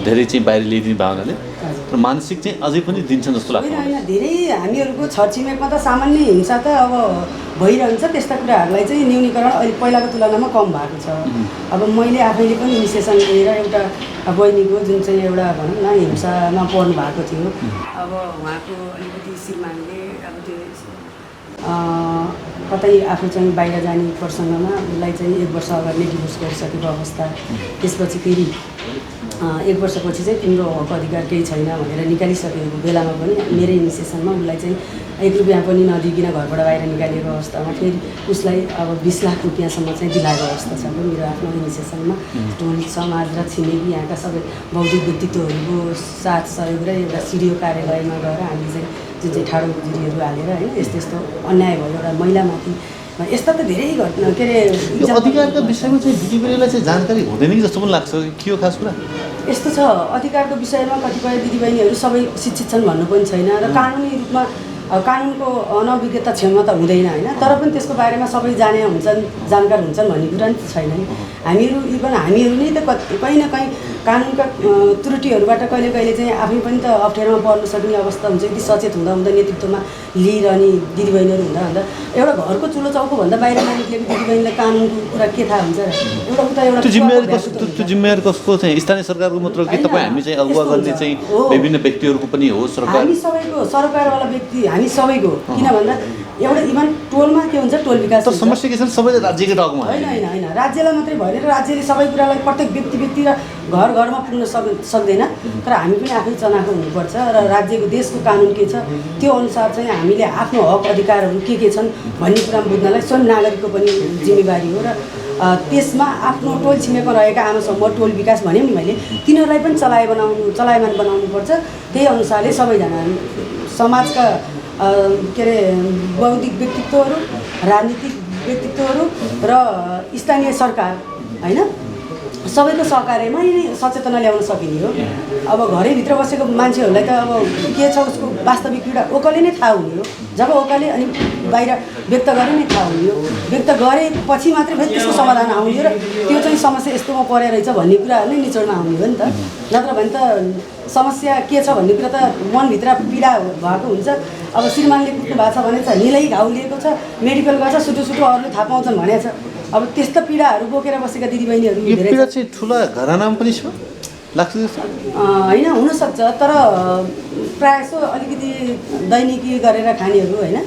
धेरै चाहिँ बाहिर ल्याइदिने भावनाले, र मानसिक चाहिँ अझै पनि दिन्छन् जस्तो लाग्छ। होइन, धेरै हामीहरूको छरछिमेकमा त सामान्य हिंसा त अब भइरहन्छ, त्यस्ता कुराहरूलाई चाहिँ न्यूनीकरण अहिले पहिलाको तुलनामा कम भएको छ। अब मैले आफैले पनि इनिसिएसन लिएर एउटा बहिनीको जुन चाहिँ एउटा भनौँ न हिंसामा पर्नु भएको थियो, अब उहाँको अलिकति श्रीमानले अब त्यो कतै आफू चाहिँ बाहिर जाने प्रसङ्गमा उसलाई चाहिँ 1 वर्ष अगाडि डिभोर्स गरिसकेको अवस्था, त्यसपछि फेरि 1 वर्षपछि चाहिँ तिम्रो हक अधिकार केही छैन भनेर निकालिसकेको बेलामा पनि मेरै इनिसिएसनमा उसलाई चाहिँ 1 रुपियाँ पनि नदिइकन घरबाट बाहिर निकालिएको अवस्थामा फेरि उसलाई अब 20 लाख रुपियाँसम्म चाहिँ दिलाएको अवस्था छ मेरो आफ्नो इनिसिएसनमा। टोल समाज र छिमेकी यहाँका सबै बौद्धिक व्यक्तित्वहरूको साथ सहयोग र एउटा सिडिओ कार्यालयमा गएर हामीले चाहिँ जुन चाहिँ ठाडो गुजुरीहरू हालेर होइन यस्तो अन्याय भयो एउटा महिलामाथि, यस्ता त धेरै घटना के अरे अधिकारका विषयमा चाहिँ दिदीबहिनीलाई चाहिँ जानकारी हुँदैन कि जस्तो पनि लाग्छ, के हो खास कुरा? यस्तो छ, अधिकारको विषयमा कतिपय दिदीबहिनीहरू सबै शिक्षित छन् भन्नु पनि छैन र कानुनी रूपमा कानुनको अनभिज्ञता क्षमता हुँदैन होइन, तर पनि त्यसको बारेमा सबै जाने हुन्छन्, जानकार हुन्छन् भन्ने कुरा नि छैन। हामीहरू नै त कहीँ न कहीँ कानुनका त्रुटिहरूबाट कहिले कहिले चाहिँ आफै पनि त अप्ठ्यारोमा पर्न सक्ने अवस्था हुन्छ। यदि सचेत हुँदा नेतृत्वमा लिइरहने दिदीबहिनीहरू हुँदा एउटा घरको चुलो चौकोभन्दा बाहिर ननिक्लेको दिदीबहिनीलाई कानुनको कुरा के थाहा हुन्छ र एउटा त्यो जिम्मेवारी कसको चाहिँ स्थानीय सरकारको मात्र कि तपाईँ हामी चाहिँ अगुवा गर्ने चाहिँ विभिन्न व्यक्तिहरूको पनि हो? सरकार हामी सबैको, सरकारवाला व्यक्ति हामी सबैको, किन भन्दा एउटा इभन टोलमा के हुन्छ टोल विकास समस्या के छ सबैले राज्यकै टकमा होइन राज्यलाई मात्रै भएर राज्यले सबै कुरालाई प्रत्येक व्यक्ति र घरमा पुग्न सक्दैन, तर हामी पनि आफै चनाखो हुनुपर्छ र राज्यको देशको कानुन के छ त्यो अनुसार चाहिँ हामीले आफ्नो हक अधिकारहरू के छन् भन्ने कुरा बुझ्नलाई स्वयं नागरिकको पनि जिम्मेवारी हो र त्यसमा आफ्नो टोल छिमेकमा रहेका आमा समूह टोल विकास भन्यो नि मैले, तिनीहरूलाई पनि चलायमान बनाउनुपर्छ। त्यही अनुसारले सबैजना समाजका के अरे बौद्धिक व्यक्तित्वहरू, राजनीतिक व्यक्तित्वहरू र स्थानीय सरकार होइन सबैको सहकार्यमै सचेतना ल्याउन सकिने हो। अब घरैभित्र बसेको मान्छेहरूलाई त अब के छ उसको वास्तविक पीडा ओकाले नै थाहा हुने हो, जब ओकाले अनि बाहिर व्यक्त गरे नै थाहा हुने हो, व्यक्त गरेपछि मात्रै फेरि त्यसको समाधान आउने हो र त्यो चाहिँ समस्या यस्तोमा परेर रहेछ भन्ने कुराहरू नै निचोडमा आउने हो नि त। नत्र भने त समस्या के छ भन्ने कुरा त मनभित्र पीडा भएको हुन्छ। अब श्रीमानले कुट्नु भएको छ भने छ, निलै घाउ लिएको छ, मेडिकल गर्छ, सुटु अरूले थाहा पाउँछन् भनेको छ। अब त्यस्तो पीडाहरू बोकेर बसेका दिदीबहिनीहरू धेरै पीडा चाहिँ ठुला घरानामा पनि छ लाग्छ होइन, हुनसक्छ, तर प्रायः जसो अलिकति दैनिकी गरेर खानेहरू होइन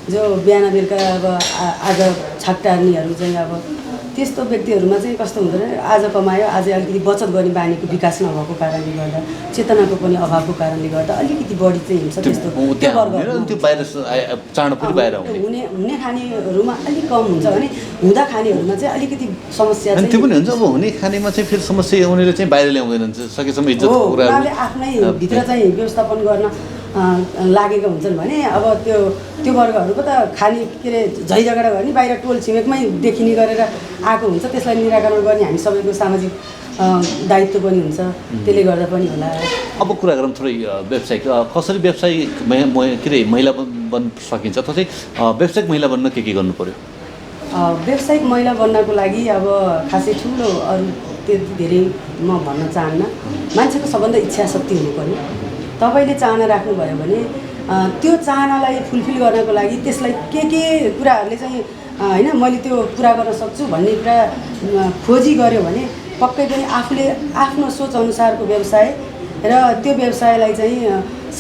जो बिहान बेलुका अब आज छाक टार्नेहरू चाहिँ अब त्यस्तो व्यक्तिहरूमा चाहिँ कस्तो हुँदैन आज कमायो आज अलिकति बचत गर्ने बानीको विकास नभएको कारणले गर्दा चेतनाको पनि अभावको कारणले गर्दा अलिकति बढी चाहिँ हुन्छ त्यस्तो त्यो बाहिर चाँडो पनि बाहिर हुने खानेहरूमा अलिक कम हुन्छ भने हुँदा खानेहरूमा चाहिँ अलिकति समस्या त्यो पनि हुन्छ अब हुने खानेमा चाहिँ फेरि समस्या उनीहरूले चाहिँ बाहिर ल्याउँदैनन् सकेसम्म इज्जत उनीहरूले आफ्नै भित्र चाहिँ व्यवस्थापन गर्न लागेका हुन्छन् भने अब त्यो वर्गहरूको त खाने के अरे झै झगडा गर्ने बाहिर टोल छिमेकमै देखिने गरेर आएको हुन्छ त्यसलाई निराकरण गर्ने हामी सबैको सामाजिक दायित्व पनि हुन्छ त्यसले गर्दा पनि होला। अब कुरा गरौँ थोरै व्यावसायिक कसरी व्यावसायिक के अरे महिला बन्न सकिन्छ अथवा चाहिँ व्यावसायिक महिला बन्न के गर्नु पर्यो? व्यावसायिक महिला बन्नको लागि अब खासै ठुलो अरू त्यो धेरै म भन्न चाहन्न। मान्छेको सबभन्दा इच्छा शक्ति हुनु पर्यो। तपाईँले चाहना राख्नुभयो भने त्यो चाहनालाई फुलफिल गर्नको लागि त्यसलाई के कुराहरूले चाहिँ होइन मैले त्यो पुरा गर्न सक्छु भन्ने कुरा खोजी गर्यो भने पक्कै पनि आफूले आफ्नो सोच अनुसारको व्यवसाय र त्यो व्यवसायलाई चाहिँ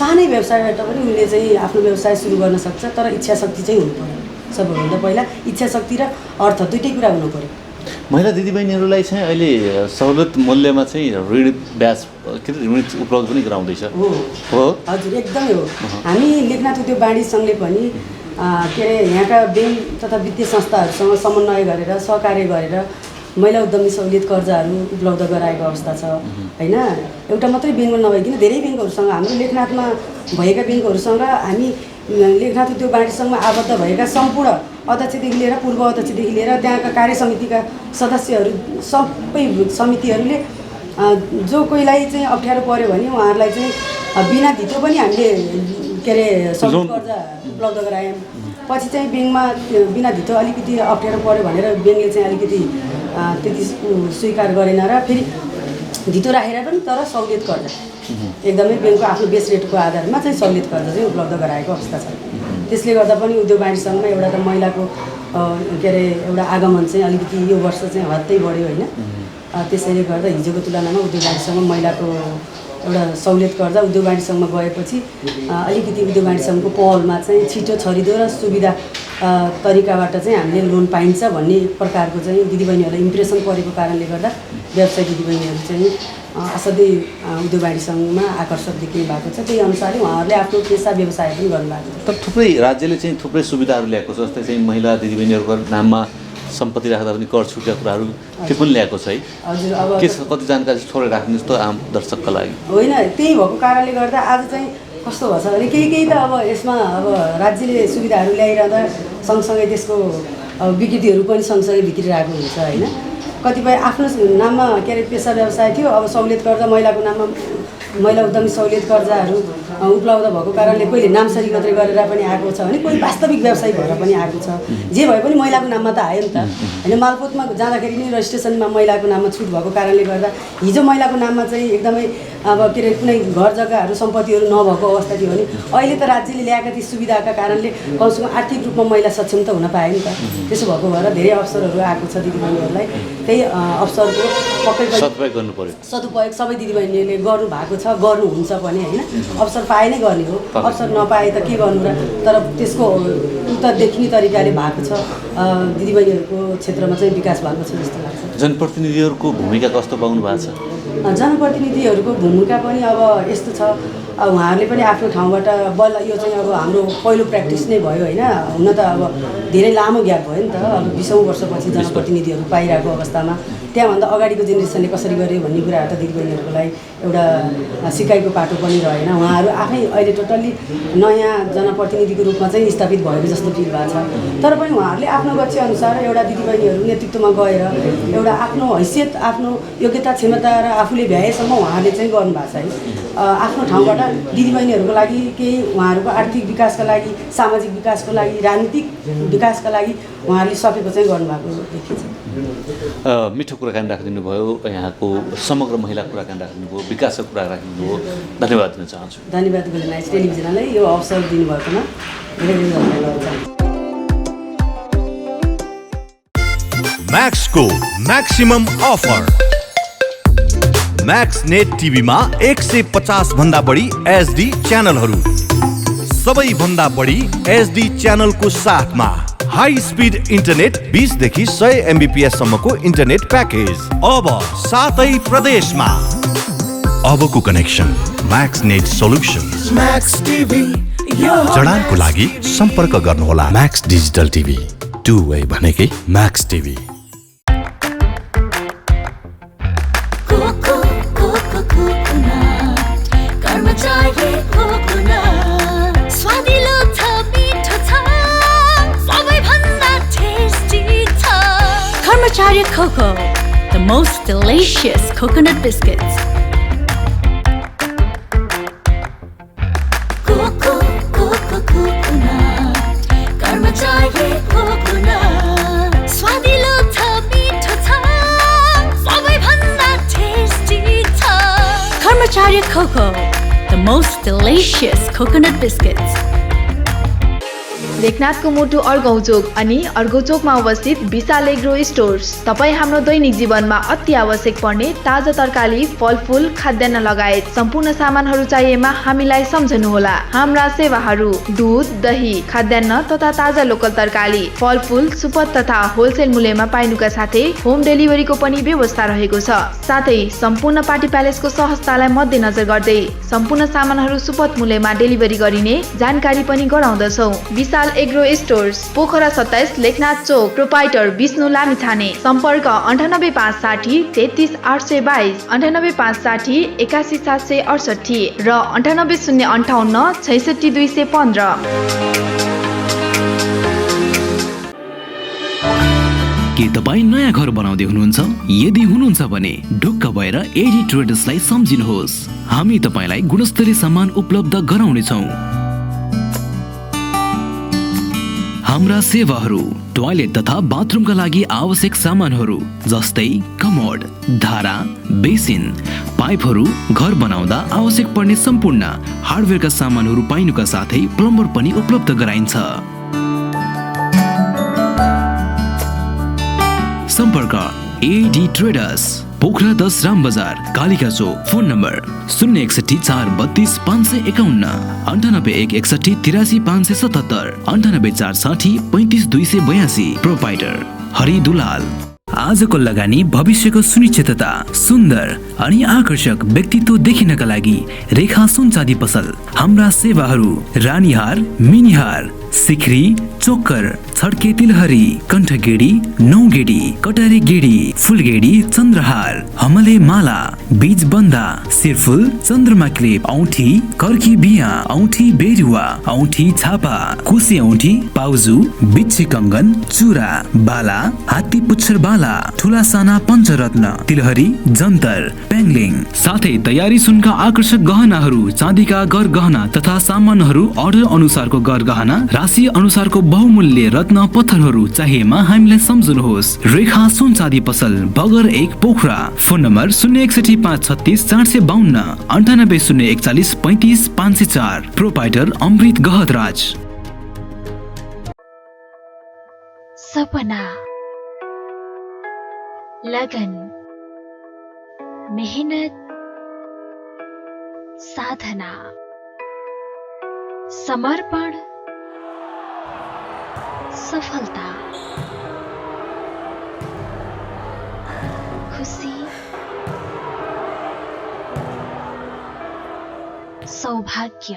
सानै व्यवसायबाट पनि उसले चाहिँ आफ्नो व्यवसाय सुरु गर्न सक्छ। तर इच्छा शक्ति चाहिँ हुनु पर्यो। सबभन्दा पहिला इच्छा शक्ति र अर्थ दुइटै कुरा हुनु पर्यो। महिला दिदीबहिनीहरूलाई चाहिँ अहिले सहुलियत मूल्यमा चाहिँ ऋण ब्याज के अरे ऋण उपलब्ध पनि गराउँदैछ हो? हजुर एकदमै हो। हामी लेखनाथ उद्योग वाणिज्य सङ्घले पनि के अरे यहाँका ब्याङ्क तथा वित्तीय संस्थाहरूसँग समन्वय गरेर सहकार्य गरेर महिला उद्यमी सहुलियत कर्जाहरू उपलब्ध गराएको अवस्था छ होइन। एउटा मात्रै ब्याङ्कमा नभइकन धेरै ब्याङ्कहरूसँग हाम्रो लेखनाथमा भएका ब्याङ्कहरूसँग हामी लेखनाथ उद्योग वाणिज्य सङ्घमा आबद्ध भएका सम्पूर्ण अध्यक्षदेखि लिएर पूर्व अध्यक्षदेखि लिएर त्यहाँका कार्य समितिका सदस्यहरू सबै समितिहरूले जो कोहीलाई चाहिँ अप्ठ्यारो पर्यो भने उहाँहरूलाई चाहिँ बिना धितो पनि हामीले के अरे सहुलियत कर्जा उपलब्ध गरायौँ। पछि चाहिँ ब्याङ्कमा बिना धितो अलिकति अप्ठ्यारो पर्यो भनेर ब्याङ्कले चाहिँ अलिकति त्यति स्वीकार गरेन र फेरि धितो राखेर पनि तर सहुलियत कर्जा एकदमै ब्याङ्कको आफ्नो बेस रेटको आधारमा चाहिँ सहुलियत कर्जा चाहिँ उपलब्ध गराएको अवस्था छ। त्यसले गर्दा पनि उद्योग वाणिज्य सङ्घमा एउटा त महिलाको के अरे एउटा आगमन चाहिँ अलिकति यो वर्ष चाहिँ हत्तै बढ्यो होइन। त्यसैले गर्दा हिजोको तुलनामा उद्योग वाणिज्य सङ्घमा महिलाको एउटा सहुलियत कर्जा उद्योग वाणिज्य सङ्घमा गएपछि अलिकति उद्योग वाणिज्य सङ्घको पहलमा चाहिँ छिटो छरिदो र सुविधा तरिकाबाट चाहिँ हामीले लोन पाइन्छ भन्ने प्रकारको चाहिँ दिदीबहिनीहरूलाई इम्प्रेसन परेको कारणले गर्दा व्यवसाय दिदीबहिनीहरू चाहिँ असाध्यै उद्योग वाणिज्य सङ्घमा आकर्षक देखिनु भएको छ। त्यही अनुसारले उहाँहरूले आफ्नो पेसा व्यवसाय पनि गर्नुभएको छ। तर थुप्रै राज्यले चाहिँ थुप्रै सुविधाहरू ल्याएको छ जस्तै चाहिँ महिला दिदीबहिनीहरूको नाममा सम्पत्ति राख्दा पनि कर छुटका कुराहरू त्यो पनि ल्याएको छ है। हजुर अब के कति जानकारी थोरै राख्नुहोस् त आम दर्शकका लागि। होइन त्यही भएको कारणले गर्दा आज चाहिँ कस्तो भएको छ भने केही त अब यसमा अब राज्यले सुविधाहरू ल्याइरहँदा सँगसँगै त्यसको विकृतिहरू पनि सँगसँगै भित्रिरहेको हुन्छ होइन। कतिपय आफ्नो नाममा के अरे पेसा व्यवसाय थियो अब सहुलियत कर्जा महिलाको नाममा महिला उद्यमी सहुलियत कर्जाहरू उपलब्ध भएको कारणले कोहीले नामसरी मात्रै गरेर पनि आएको छ भने कोही वास्तविक व्यवसायी भएर पनि आएको छ। जे भए पनि महिलाको नाममा त आयो नि त होइन। मालपोतमा जाँदाखेरि नि रजिस्ट्रेसनमा महिलाको नाममा छुट भएको कारणले गर्दा हिजो महिलाको नाममा चाहिँ एकदमै अब के अरे कुनै घर जग्गाहरू सम्पत्तिहरू नभएको अवस्था थियो भने अहिले त राज्यले ल्याएका ती सुविधाका कारणले कमसेकम आर्थिक रूपमा महिला सक्षम त हुन पायो नि त। त्यसो भएको भएर धेरै अवसरहरू आएको छ दिदीबहिनीहरूलाई। त्यही अवसरको पक्कै पनि सदुपयोग सबै दिदीबहिनीहरूले गर्नु भएको छ गर्नुहुन्छ पनि होइन। अवसर पाए नै गर्ने हो। अवसर नपाए त के गर्नु र तर त्यसको उत्तर देखिने तरिकाले भएको छ। दिदीबहिनीहरूको क्षेत्रमा चाहिँ विकास भएको छ जस्तो लाग्छ। जनप्रतिनिधिहरूको भूमिका कस्तो पाउनु भएको छ? जनप्रतिनिधिहरूको भूमिका पनि अब यस्तो छ उहाँहरूले पनि आफ्नो ठाउँबाट बल्ल यो चाहिँ अब हाम्रो पहिलो प्र्याक्टिस नै भयो होइन। हुन त अब धेरै लामो ग्याप भयो नि त अब 20औँ वर्षपछि जनप्रतिनिधिहरू पाइरहेको अवस्थामा त्यहाँभन्दा अगाडिको जेनेरेसनले कसरी गर्यो भन्ने कुराहरू त दिदीबहिनीहरूको लागि एउटा सिकाइको पाटो पनि रहेन। उहाँहरू आफै अहिले टोटल्ली नयाँ जनप्रतिनिधिको रूपमा चाहिँ स्थापित भएको जस्तो फिल भएको छ। तर पनि उहाँहरूले आफ्नो गच्छेअनुसार एउटा दिदीबहिनीहरू नेतृत्वमा गएर एउटा आफ्नो हैसियत आफ्नो योग्यता क्षमता र आफूले भ्याएसम्म उहाँहरूले चाहिँ गर्नुभएको छ है। आफ्नो ठाउँबाट दिदीबहिनीहरूको लागि केही उहाँहरूको आर्थिक विकासका लागि सामाजिक विकासको लागि राजनीतिक विकासका लागि उहाँहरूले सकेको चाहिँ गर्नुभएको देखिन्छ। मिठो कुराकानी राखिदिनु भयो यहाँको समग्र महिला कुराकानी राखिदिनु भयो विकासको कुरा राखिदिनु भयो धन्यवाद दिन चाहन्छु। धन्यवाद गोल्डन आइज टेलिभिजनलाई यो अवसर दिनुभएकोमा धेरै धेरै धन्यवाद चाहन्छु। म्याक्सको म्याक्सिमम अफर म्याक्स नेट टिभीमा 150 भन्दा बढी एचडी च्यानलहरू सबैभन्दा बढी एचडी च्यानलको साथमा हाई स्पिड इन्टरनेट 20 देखि 100 MBPS सम्मको इन्टरनेट प्याकेज अब 7 प्रदेशमा। अबको connection Max Net Solutions. Max TV जडानको लागि सम्पर्क गर्नुहोला Max digital TV, two way भनेकै Max TV. Karmacharya Cocoa, the most delicious coconut biscuits. Karmacharya coconut, swadilo cha, meetho cha, sabai bhanda tasty cha. Karmacharya Cocoa, the most delicious coconut biscuits. लेखनाथको मुटु अर्घौचोक अनि अर्घौचोकमा अवस्थित विशाल agro stores. तपाईँ हाम्रो दैनिक जीवनमा अति आवश्यक पर्ने ताजा तरकारी, फलफूल, खाद्यान्न लगायत सम्पूर्ण सामानहरू चाहिएमा हामीलाई सम्झनुहोला। हाम्रा सेवाहरू दूध, दही, खाद्यान्न तथा ताजा लोकल तरकारी, फलफूल, सुपथ तथा होलसेल मूल्यमा पाइनुका साथै होम डेलिभरीको पनि व्यवस्था रहेको छ। साथै सम्पूर्ण पार्टी प्यालेसको सहजतालाई मध्यनजर गर्दै सम्पूर्ण सामानहरू सुपथ मूल्यमा डेलिभरी गरिने जानकारी पनि गराउँदछौँ। विशाल एग्रो स्टोर्स, पोखरा 27, लेखनाथ चोक, प्रोपाइटर विष्णु लामिछाने। सम्पर्क 98560 33822, 98560 81768 र 98058 66215। के तपाईँ नयाँ घर बनाउँदै हुनुहुन्छ? यदि हुनुहुन्छ भने ढुक्क भएर एडी ट्रेडर्सलाई सम्झिनुहोस्। हामी तपाईँलाई गुणस्तरीय सामान उपलब्ध गराउनेछौँ। हाम्रा सेवाहरू टोयलेट तथा बाथरुमका लागि आवश्यक सामानहरू जस्तै कमोड, धारा, बेसिन, पाइपहरू, घर बनाउँदा आवश्यक पर्ने सम्पूर्ण हार्डवेयरका सामानहरू पाइनुका साथै प्लम्बर पनि उपलब्ध गराइन्छ। सम्पर्क AD traders, Pokhara 10 Ram Bazar, Kalika Chowk. Phone number 061 432 551, 98 161 83 577, 98 460 35 282। Proprietor Hari Dulal. आजको लगानी भविष्यको सुनिश्चितता, सुन्दर अनि आकर्षक व्यक्तित्व देखिनका लागि रेखा सुन चाँदी पसल। हाम्रा सेवाहरू रानीहार, मिनिहार, सिखरी, चोकर, छड्के तिलहरी, कण्ठगेडी, नौगेडी, कटारे गेडी, फुलगेडी, चन्द्रहार, हमले माला, बीज बन्दा, सिरफुल, चन्द्रमा क्लिप, औठी, कर्की बिया, औठी बेरुवा, औठी छापा, कुसी औठी, पाउजु, बिच्छी कङ्गन, चुरा, बाला, हात्ती पुच्छर बाला, ठुला साना पञ्चरत्न, तिलहरी, जन्तर, पेङ्लिङ, साथै तयारी सुनका आकर्षक गहनाहरू, चाँदीका गर गहना तथा सामानहरू अर्डर अनुसारको गर गहना, राशि अनुसारको बहुमूल्य रत्न पत्थरहरू चाहिएमा हामीलाई सम्झनुहोस्। रेखा सुन चाँदी पसल, Bagar 1, Pokhara. Phone number 061 536 452, 98 041 35 504। Proprietor Amrit Gahatraj. सपना, लगन, मेहनत, साधना, समर्पण, सफलता, खुशी, सौभाग्य,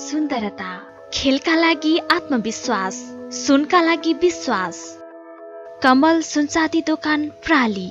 सुन्दरता, खेलका लागि आत्मविश्वास, सुनका लागि विश्वास। कमल सुनचाँदी दोकान प्राली।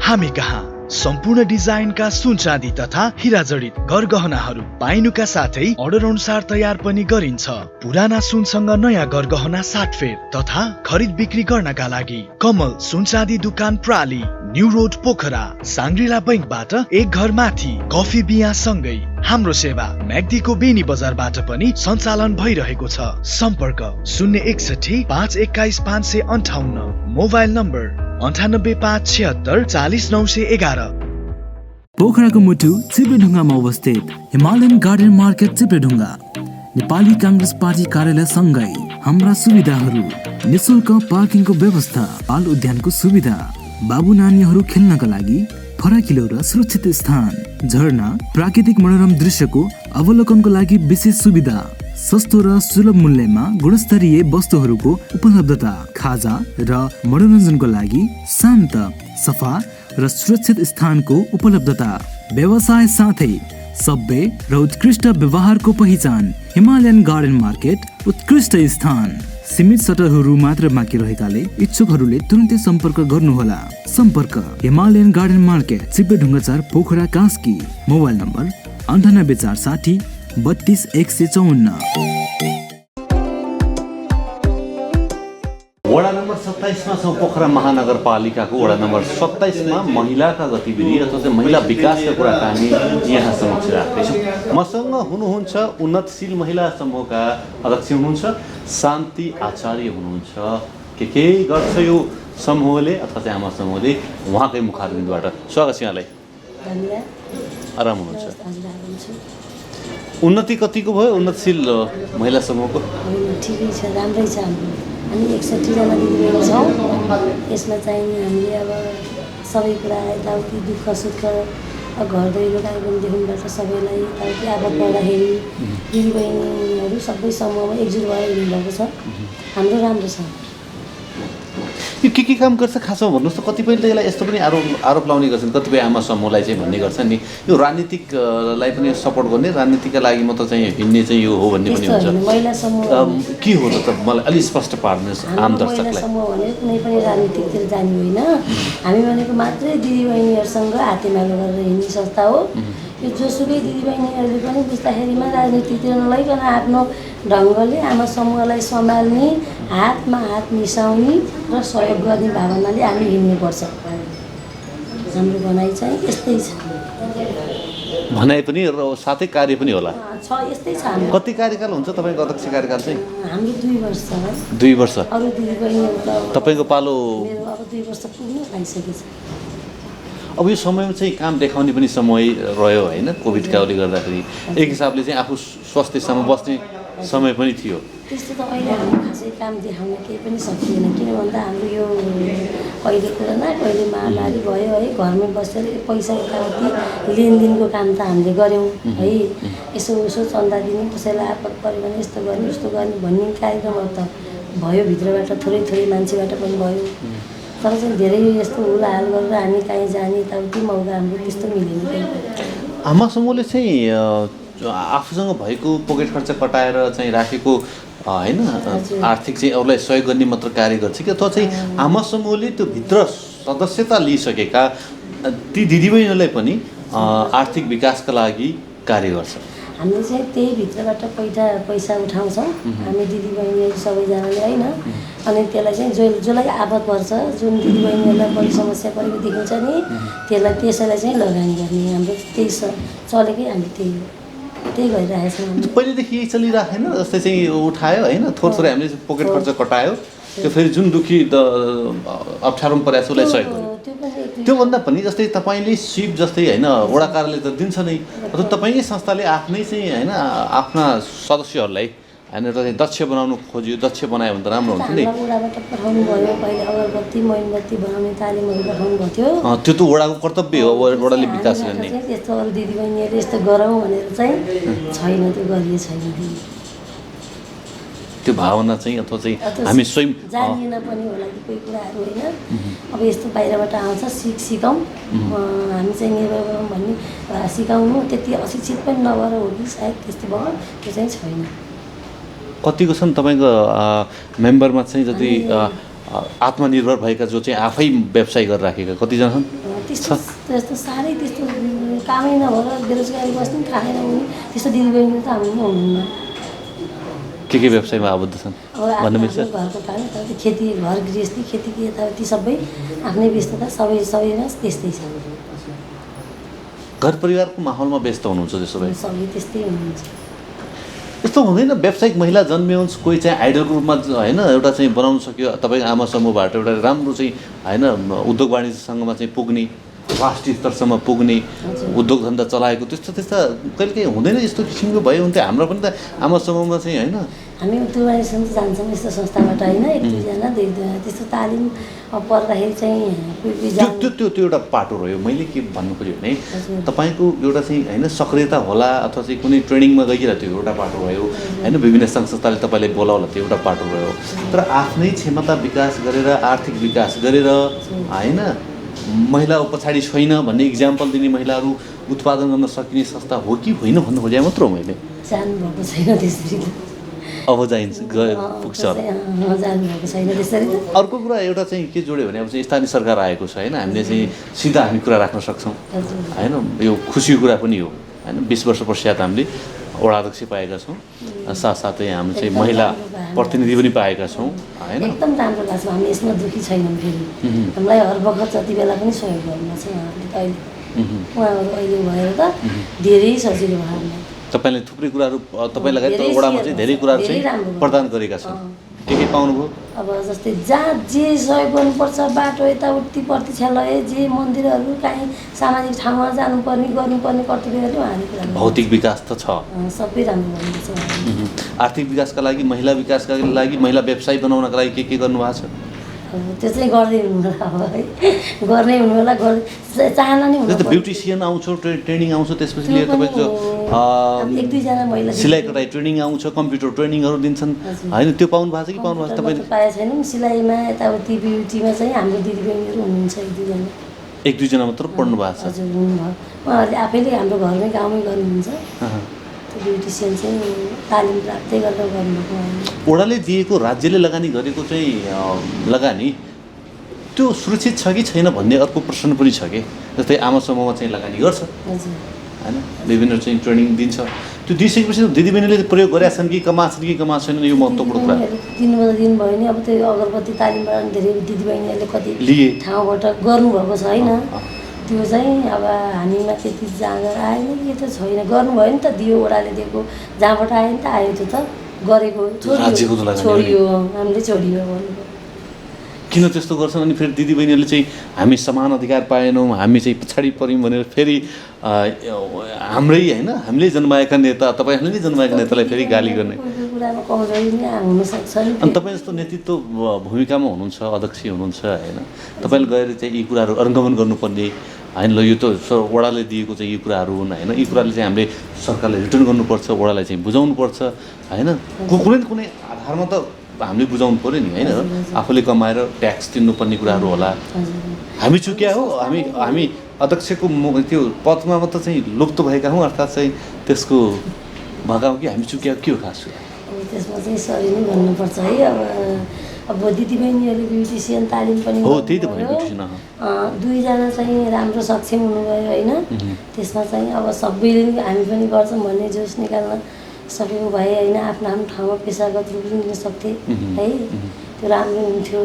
हामी कहाँ सम्पूर्ण डिजाइनका सुन चाँदी तथा हीरा जडित गरगहनाहरू पाइनुका साथै अर्डर अनुसार तयार पनि गरिन्छ। पुराना सुनसँग नयाँ गरगहना साटफेर तथा खरिद बिक्री गर्नका लागि कमल सुन चाँदी दुकान प्राली, न्यू रोड पोखरा, साङ्ग्रिला बैंकबाट एक घर माथि, कफी बिया सँगै। हाम्रो सेवा म्याग्दीको बेनी बजारबाट पनि सञ्चालन भइरहेको छ। सम्पर्क 061 521 558, मोबाइल नम्बर 98 576 40 911। पोखराको मुटु चिप्रेढुङ्गामा अवस्थित Himalayan garden market Chipledhunga, Nepali Congress party कार्यालय सँगै हाम्रा सुविधाहरू: निशुल्क पार्किङको व्यवस्था, बाल उद्यानको सुविधा, बाबु नानीहरू खेल्नका लागि फराकिलो र सुरक्षित स्थान, झरना, प्राकृतिक मनोरम दृश्यको अवलोकनको लागि विशेष सुविधा, सस्तो र सुलभ मूल्यमा गुणस्तरीय वस्तुहरूको उपलब्धता, खाजा र मनोरञ्जनको लागि शान्त, सफा र सुरक्षित स्थानको उपलब्धता, व्यवसाय साथै सभ्य र उत्कृष्ट व्यवहारको पहिचान। हिमालयन गार्डन मार्केट उत्कृष्ट स्थान। सीमित सटरहरू मात्र बाँकी रहेकाले इच्छुकहरूले तुरुन्तै सम्पर्क गर्नुहोला। सम्पर्क हिमालयन गार्डन मार्केट, चिप्पे ढुङ्गाचार, पोखरा, कास्की। Mobile number 98 460 32 154। वडा नम्बर 27मा छौँ पोखरा महानगरपालिकाको वडा नम्बर 27मा महिलाका गतिविधि अथवा चाहिँ महिला विकासका कुराकानी यहाँ समक्ष राख्दैछौँ। मसँग हुनुहुन्छ उन्नतशील महिला समूहका अध्यक्ष हुनुहुन्छ शान्ति आचार्य हुनुहुन्छ। के गर्छ यो समूहले अथवा चाहिँ आमा समूहले, उहाँकै मुखारबिन्दबाट स्वागत छ यहाँलाई। आराम हुनुहुन्छ? उन्नति कतिको भयो उन्नतशील महिला समूहको? ठिकै छ, राम्रै छ। हामी 61 जना दिदीबहिनी छौँ। यसमा चाहिँ हामीले अब सबै कुरा यताउति दुःख सुख घर दैलो कार्यक्रमदेखिबाट सबैलाई यताउति आफत पर्दाखेरि दिदीबहिनीहरू सबै समूहमा एकजुट भएर हिँड्नुभएको छ। हाम्रो राम्रो छ। यो के काम गर्छ खासमा भन्नुहोस् त? कतिपयले यसलाई यस्तो पनि आरोप लाउने गर्छन्, कतिपय आमा समूहलाई चाहिँ भन्ने गर्छन् नि यो राजनीतिकलाई पनि सपोर्ट गर्ने, राजनीतिका लागि मात्र चाहिँ हिँड्ने चाहिँ यो हो भन्ने पनि हुन्छ। महिला समूह के हो त मलाई अलिक स्पष्ट पार्नुहोस् आम दर्शकलाई। महिला समूह भने कुनै पनि राजनीतिकतिर जाने होइन। हामी भनेको मात्रै दिदीबहिनीहरूसँग हातेमालो गरेर हिँड्ने संस्था हो। यो जोसुकै दिदीबहिनीहरूले पनि बुझ्दाखेरिमा राजनीतितिर नलैकन आफ्नो ढङ्गले आमा समूहलाई सम्हाल्ने, हातमा हात मिसाउने र सहयोग गर्ने भावनाले हामी हिँड्नुपर्छ। हाम्रो भनाइ चाहिँ यस्तै छ। भनाइ पनि र साथै कार्य पनि होला छ, यस्तै छ। हाम्रो कति कार्यकाल हुन्छ तपाईँको अध्यक्ष कार्यकाल चाहिँ? हाम्रो 2 वर्ष। 2 वर्ष। अरू दिदीबहिनीहरू त तपाईँको पालो? मेरो अब 2 वर्ष पुग्नु लागिसकेछ। अब यो समयमा चाहिँ काम देखाउने पनि समय रह्यो होइन, कोभिडका उसले गर्दाखेरि एक हिसाबले चाहिँ आफू स्वास्थ्यसँग बस्ने समय पनि थियो। त्यस्तो त अहिले हाम्रो खासै काम देखाउन केही पनि सकिएन। किन भन्दा हाम्रो यो कहिले कोरोना कहिले महामारी भयो है, घरमै बसेर पैसा यताउति लेनदेनको काम त हामीले गऱ्यौँ है। यसो चन्दा दिने, कसैलाई आपत पऱ्यो भने यस्तो गर्ने उस्तो गर्ने भन्ने कार्यक्रमहरू त भयो, भित्रबाट थोरै मान्छेबाट पनि भयो। तर चाहिँ धेरै यस्तो हुलहाल गरेर हामी कहीँ जाने यताउति मौका हाम्रो त्यस्तो मिलेन। आमा समूहले चाहिँ आफूसँग भएको पकेट खर्च कटाएर चाहिँ राखेको होइन आर्थिक चाहिँ अरूलाई सहयोग गर्ने मात्र कार्य गर्छ कि अथवा चाहिँ आमा समूहले त्यो भित्र सदस्यता लिइसकेका ती दिदीबहिनीहरूलाई पनि आर्थिक विकासका लागि कार्य गर्छ? हामीले चाहिँ त्यही भित्रबाट पैसा उठाउँछौँ हामी दिदीबहिनीहरू सबैजनाले होइन। अनि त्यसलाई चाहिँ जसलाई आपत पर्छ, जुन दिदीबहिनीहरूलाई बढी समस्या परेको देखिन्छ नि त्यसैलाई चाहिँ लगानी गर्ने हाम्रो त्यही चलेकै। हामी त्यही गरिरहेको छौँ। पहिलेदेखि यही चलिरहेको छैन? जस्तै चाहिँ उठायो होइन, थोरै हामीले पकेट खर्च कटायो, त्यो फेरि जुन दुःखी अप्ठ्यारोमा परेको छ उसलाई सहयोग गर्यो। त्योभन्दा पनि जस्तै तपाईँले सिप जस्तै होइन वडा कार्यालय त दिन्छ नै, अथवा तपाईँकै संस्थाले आफ्नै चाहिँ होइन आफ्ना सदस्यहरूलाई होइन एउटा चाहिँ दक्ष बनाउनु खोज्यो, दक्ष बनायो भने त राम्रो हुन्छ नि। वडाबाट पठाउनु भयो, पहिले अगरबत्ती मोमबत्ती बनाउने तालिमहरू पठाउनु भएको थियो। त्यो त वडाको कर्तव्य हो, वडाले विकास गर्ने। त्यस्तो अरू दिदीबहिनीहरूले यस्तो गरौँ भनेर चाहिँ छैन, त्यो गरिए छैन। त्यो भावना चाहिँ अथवा चाहिँ हामी स्वयं जानिएन पनि होला कि कोही कुराहरू होइन। अब यस्तो बाहिरबाट आउँछ सिकाउँ, हामी चाहिँ निर्भर भन्ने सिकाउनु त्यति अशिक्षित पनि नभएर हो कि सायद त्यस्तो भयो, त्यो चाहिँ छैन। कतिको छन् तपाईँको मेम्बरमा चाहिँ जति आत्मनिर्भर भएका जो चाहिँ आफै व्यवसाय गरेर राखेका कतिजना छन्? त्यस्तो साह्रै त्यस्तो कामै नभएर बेरोजगारी बस्ने खाएर हुने त्यस्तो दिदीबहिनी त हामी हुनुहुन्न। के व्यवसायमा आबद्ध छन् भन्नु मिल्छ? घरको काम यताउति खेती, घर गृहस्थी, खेतीको यताउति सबै आफ्नै व्यस्तता सबैमा त्यस्तै छ। घर परिवारको माहौलमा व्यस्त हुनुहुन्छ त्यसो भए? सबै त्यस्तै हुनुहुन्छ। यस्तो हुँदैन व्यवसायिक महिला जन्मिन्छ, कोही चाहिँ आइडलको रूपमा होइन एउटा चाहिँ बनाउन सक्यो तपाईँको आमा समूहबाट एउटा राम्रो चाहिँ होइन उद्योग वाणिज्य सङ्घमा चाहिँ पुग्ने, राष्ट्रिय स्तरसम्म पुग्ने उद्योग धन्दा चलाएको त्यस्ता कहिलेकाहीँ हुँदैन यस्तो किसिमको भयो हुन्थ्यो हाम्रो पनि त आमा समूहमा चाहिँ होइन हामी उत्तरवादीसम्म जान्छौँ यस्तो संस्थाबाट होइन एक दुईजना त्यस्तो तालिम पर्दाखेरि चाहिँ त्यो एउटा पाटो रह्यो मैले के भन्नु खोजेँ भने तपाईँको एउटा चाहिँ होइन सक्रियता होला अथवा चाहिँ कुनै ट्रेनिङमा गइरहेको त्यो एउटा पाटो रह्यो होइन विभिन्न सङ्घ संस्थाले तपाईँलाई बोलाउला त्यो एउटा पाटो रह्यो तर आफ्नै क्षमता विकास गरेर आर्थिक विकास गरेर होइन महिला पछाडि छैन भन्ने इक्जाम्पल दिने महिलाहरू उत्पादन गर्न सकिने संस्था हो कि होइन भन्नु खोजेँ मात्र मैले जानुभएको छैन त्यसरी अब जाइन्छ पुग्छ जानुभएको छैन त्यसरी अर्को कुरा एउटा चाहिँ के जोड्यो भने अब चाहिँ स्थानीय सरकार आएको छ होइन हामीले चाहिँ सिधा हामी कुरा राख्न सक्छौँ होइन यो खुसीको कुरा पनि हो होइन 20 वर्ष पश्चात हामीले वडा अध्यक्ष पाएका छौँ साथसाथै हामी चाहिँ महिला प्रतिनिधि पनि पाएका छौँ होइन एकदम राम्रो लाग्छ हामी यसमा दुःखी छैनौँ फेरि हामीलाई हर वखत जति बेला पनि सहयोग गर्नुहुन्छ उहाँहरूले अहिले उहाँहरू अहिले भएर त धेरै सजिलो भयो हामीलाई तपाईँले थुप्रै कुराहरू तपाईँ लगायत वडामा चाहिँ धेरै कुराहरू चाहिँ प्रदान गरेका छन् के पाउनुभयो अब जस्तै जहाँ जे सहयोग गर्नुपर्छ बाटो यताउति प्रतीक्षालय जे मन्दिरहरू काहीँ सामाजिक ठाउँमा जानुपर्ने गर्नुपर्ने कर्तव्यहरू उहाँले कुरा भौतिक विकास त छ सबै राम्रो गर्नुहुन्छ आर्थिक विकासका लागि महिला विकासका लागि महिला व्यवसाय बनाउनका लागि के गर्नु भएको छ त्यो चाहिँ गर्दै हुनु होला है गर्नै हुनु होला चाहना नै हुनु ब्युटिसियन आउँछ ट्रेनिङ आउँछ त्यसपछि लिएर तपाईँको एक दुईजना महिला सिलाइ कटाइ ट्रेनिङ आउँछ कम्प्युटर ट्रेनिङहरू दिन्छन् होइन त्यो पाउनु भएको छ कि पाउनु भएको छ तपाईँले पाएको छैनौँ सिलाइमा यताउति ब्युटीमा चाहिँ हाम्रो दिदीबहिनीहरू हुनुहुन्छ एक दुईजना मात्र पढ्नु भएको छ हजुर हुनुभयो उहाँहरूले आफैले हाम्रो घरमै गाउँमै गर्नुहुन्छ ब्युटिसियन चाहिँ तालिम प्राप्तै गरेर गर्नुभएको वडाले दिएको राज्यले लगानी गरेको चाहिँ लगानी त्यो सुरक्षित छ कि छैन भन्ने अर्को प्रश्न पनि छ कि जस्तै आमा समूहमा चाहिँ लगानी गर्छ होइन विभिन्न चाहिँ ट्रेनिङ दिन्छ त्यो दिइसकेपछि दिदीबहिनीले प्रयोग गरेका छन् कि कमाछन् कि कमाछन् यो महत्त्वपूर्ण कुरा दिनुभयो नि अब त्यो अगरबत्ती तालिमबाट धेरै दिदीबहिनीहरूले कति ठाउँबाट गर्नुभएको छ होइन त्यो चाहिँ अब हामीमा त्यति जाँगर आएन कि त छैन गर्नुभयो नि त दियो वडाले दिएको जहाँबाट आयो नि त आयो त्यो त गरेको छोडियो हामीले छोडियो भन्नुभयो किन त्यस्तो गर्छन् अनि फेरि दिदीबहिनीहरूले चाहिँ हामी समान अधिकार पाएनौँ हामी चाहिँ पछाडि पऱ्यौँ भनेर फेरि हाम्रै होइन हामीले जन्माएका नेता तपाईँहरूले नै जन्माएका नेतालाई फेरि गाली गर्ने अनि तपाईँ जस्तो नेतृत्व भूमिकामा हुनुहुन्छ अध्यक्ष हुनुहुन्छ होइन तपाईँले गएर चाहिँ यी कुराहरू अनुगमन गर्नुपर्ने होइन ल यो त वडाले दिएको चाहिँ यी कुराहरू हुन् होइन यी कुराले चाहिँ हामीले सरकारले रिटर्न गर्नुपर्छ वडालाई चाहिँ बुझाउनुपर्छ होइन कुनै न कुनै आधारमा त हामीले बुझाउनु पऱ्यो नि होइन आफूले कमाएर ट्याक्स तिर्नुपर्ने कुराहरू होला हामी चुक्या हो हामी अध्यक्षको त्यो पदमा मात्र चाहिँ लुप्त भएका हौँ अर्थात् चाहिँ त्यसको भएका हौँ कि हामी चुक्या के हो खास त्यसमा चाहिँ सरी नै भन्नुपर्छ है अब दिदीबहिनीहरूले ब्युटिसियन तालिम पनि हो त्यही त भयो ब्युटिसियन दुईजना चाहिँ राम्रो सक्षम हुनुभयो होइन त्यसमा चाहिँ अब सबैले हामी पनि गर्छौँ भन्ने जोस निकाल्न सकेको भए होइन आफ्नो आफ्नो ठाउँमा पेसागत रूपले दिन सक्थे है त्यो राम्रै हुन्थ्यो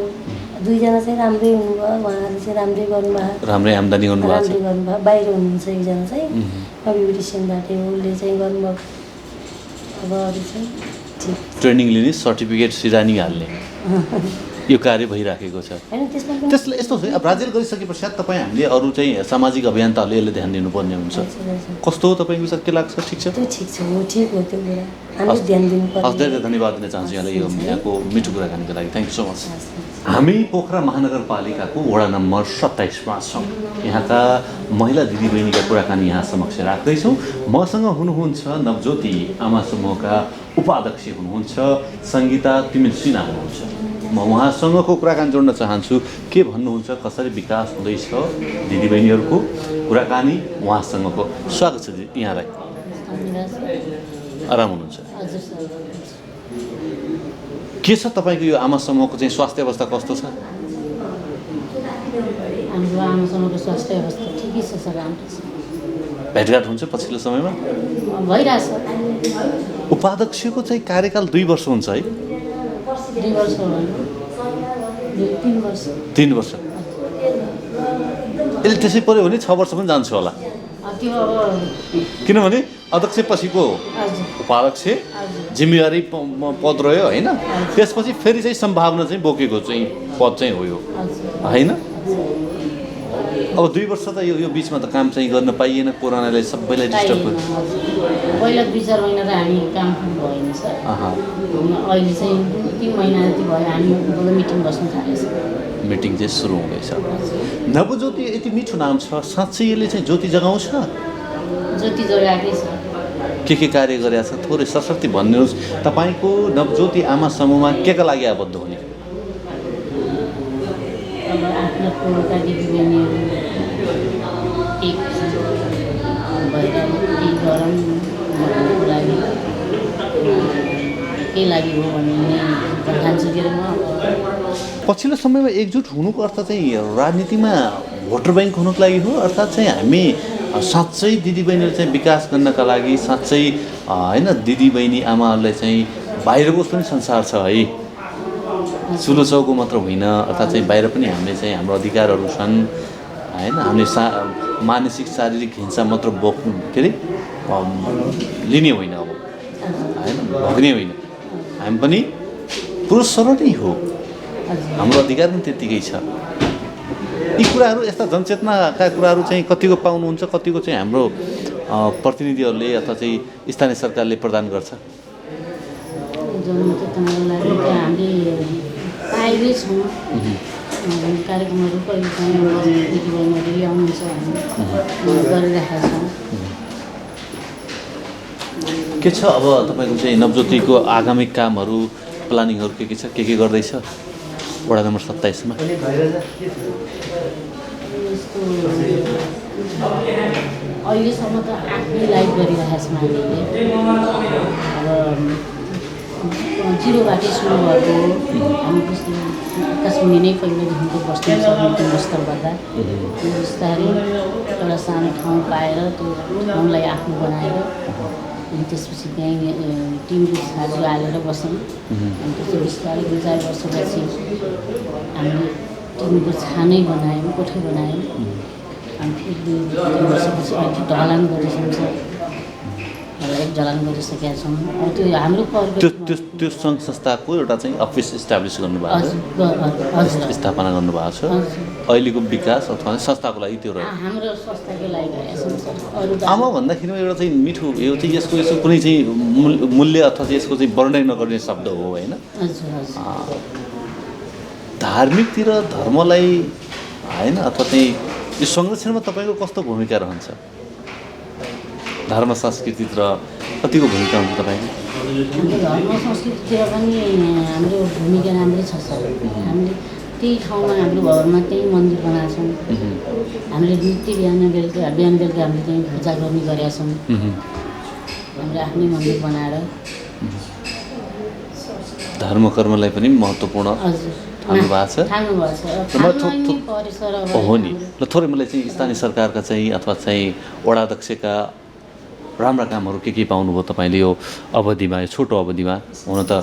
दुईजना चाहिँ राम्रै हुनुभयो उहाँहरूले चाहिँ राम्रै गर्नुभयो राम्रै आम्दानी गर्नुभयो राम्रै गर्नुभयो बाहिर हुनुहुन्छ एकजना चाहिँ ब्युटिसियनबाट उसले चाहिँ गर्नुभयो अब अरू चाहिँ ट्रेनिङ लिने सर्टिफिकेट सिरानी हाल्ने यो कार्य भइराखेको छ त्यसलाई यस्तो छ अब राज्यले गरिसके पश्चात तपाईँ हामीले अरू चाहिँ सामाजिक अभियन्ताहरूले यसले ध्यान दिनुपर्ने हुन्छ कस्तो हो तपाईँको विचार के लाग्छ ठिक छ ठिक हो त्यो कुरा हामीले ध्यान दिनुपर्छ हस् धेरै धन्यवाद दिन चाहन्छु यहाँलाई यो यहाँको मिठो कुराकानीको लागि थ्याङ्क यू सो मच हामी पोखरा महानगरपालिकाको वडा नम्बर 27मा छौँ यहाँका महिला दिदीबहिनीका कुराकानी यहाँ समक्ष राख्दैछौँ मसँग हुनुहुन्छ नवज्योति आमा समूहका उपाध्यक्ष हुनुहुन्छ सङ्गीता तिमिल सिन्हा हुनुहुन्छ म उहाँसँगको कुराकानी जोड्न चाहन्छु के भन्नुहुन्छ कसरी विकास हुँदैछ दिदीबहिनीहरूको कुराकानी उहाँसँगको स्वागत छ यहाँलाई आराम हुनुहुन्छ के छ तपाईँको यो आमा समूहको चाहिँ स्वास्थ्य अवस्था कस्तो छ हाम्रो आमा समूहको स्वास्थ्य अवस्था ठिकै छ सर राम्रो छ भेटघाट हुन्छ पछिल्लो समयमा भइरहेछ उपाध्यक्षको चाहिँ कार्यकाल 2 वर्ष हुन्छ है 3 वर्ष 3 वर्ष यसले त्यसै पऱ्यो भने 6 वर्ष पनि जान्छ होला किनभने अध्यक्ष पछिको उपाध्यक्ष जिम्मेवारी पद रह्यो होइन त्यसपछि फेरि चाहिँ सम्भावना चाहिँ बोकेको चाहिँ पद चाहिँ हो यो होइन अब 2 वर्ष त यो बिचमा त काम चाहिँ गर्न पाइएन, कोरोनाले सबैलाई डिस्टर्ब गर्यो। पहिला 2-4 महिना त हामी काम भएन सर। अहिले चाहिँ 3 महिना जति भयो हामी मिटिङ बस्न थालेछ। मिटिङ चाहिँ सुरु हुँदैछ। नवज्योति यति मिठो नाम छ, साँच्चै यसले चाहिँ ज्योति जगाउँछ? ज्योति जगाएकै छ। के कार्य गरेका छ थोरै सशक्ति भनिदिनुहोस्। तपाईँको नवज्योति आमा समूहमा केका लागि आबद्ध हुने? अब आफ्नो कुलका दिदीबहिनीहरू एक भएर केही गरौँ भन्नुको लागि के लागि हो भन्ने ठान्छु के म। पछिल्लो समयमा एकजुट हुनुको अर्थ चाहिँ राजनीतिमा भोटर ब्याङ्क हुनुको लागि हो, अर्थात् चाहिँ हामी साँच्चै दिदीबहिनीहरू चाहिँ विकास गर्नका लागि साँच्चै होइन दिदीबहिनी आमाहरूलाई चाहिँ बाहिरको पनि संसार छ है, चुलो चौको मात्र होइन, अर्थात् चाहिँ बाहिर पनि हामीले चाहिँ हाम्रो अधिकारहरू छन् होइन। हामीले मानसिक शारीरिक हिंसा मात्र के अरे लिने होइन अब होइन, भोग्ने होइन, हामी पनि पुरुषहरू नै हो, हाम्रो अधिकार पनि त्यत्तिकै छ। यी कुराहरू यस्ता जनचेतनाका कुराहरू चाहिँ कतिको पाउनुहुन्छ, कतिको चाहिँ हाम्रो प्रतिनिधिहरूले अथवा चाहिँ स्थानीय सरकारले प्रदान गर्छ? जनचेतनाको लागि चाहिँ हामीले पाएकै छौँ। कार्यक्रमहरू कहिले चाहिँ दिदीबहिनीहरू ल्याउनुहुन्छ हामी गरिरहेका छौँ। के छ अब तपाईँको चाहिँ नवज्योतिको आगामी कामहरू प्लानिङहरू के छ, के गर्दैछ वडा नम्बर 27 मा? अहिलेसम्म त आफ्नै लाइफ गरिरहेका छौँ हामीले। अब 0बाटै सुरु भएको हामी काश्मीर नै पहिलादेखिको बस्नु मुस्तल गर्दा बिस्तारै एउटा सानो ठाउँ पाएर त्यो ठाउँलाई आफ्नो बनाएर अनि त्यसपछि त्यहीँ टिमको छाजु हालेर बस्यौँ। अनि त्यसपछि बिस्तारै 2-4 वर्षपछि हामीले टिमको छानै बनायौँ, कोठा बनायौँ। अनि फेरि 2 वर्षपछि अहिले ढलान गरिसक्छ, ढलान गरिसकेका छौँ। त्यो हाम्रो त्यो सङ्घ संस्थाको एउटा चाहिँ अफिस इस्टाब्लिस गर्नुभएको छ, स्थापना गर्नुभएको छ। अहिलेको विकास अथवा संस्थाको लागि त्यो रह्यो, हाम्रो संस्थाको लागि गरेका छौँ। आमा भन्दाखेरिमा एउटा चाहिँ मिठो यो चाहिँ यसको कुनै चाहिँ मूल्य अथवा चाहिँ यसको चाहिँ वर्णन नगर्ने शब्द हो होइन। धार्मिकतिर धर्मलाई होइन अथवा चाहिँ यो संरक्षणमा तपाईँको कस्तो भूमिका रहन्छ? धर्म संस्कृतितिर कतिको भूमिका हुन्छ तपाईँको? धर्म संस्कृतितिर पनि हाम्रो भूमिका राम्रै छ सर। हामीले त्यही ठाउँमा हाम्रो घरमा त्यही मन्दिर बनाएको छौँ। हामीले नित्य बिहान बेलुका हामीले त्यहीँ पूजा गर्ने गरेका छौँ। हामीले आफ्नै मन्दिर बनाएर धर्म कर्मलाई पनि महत्त्वपूर्ण ठान्नु भएको छ हो नि। ल थोरै मलाई चाहिँ स्थानीय सरकारका चाहिँ अथवा चाहिँ वडा अध्यक्षका राम्रा कामहरू के पाउनुभयो तपाईँले यो अवधिमा, यो छोटो अवधिमा? हुन त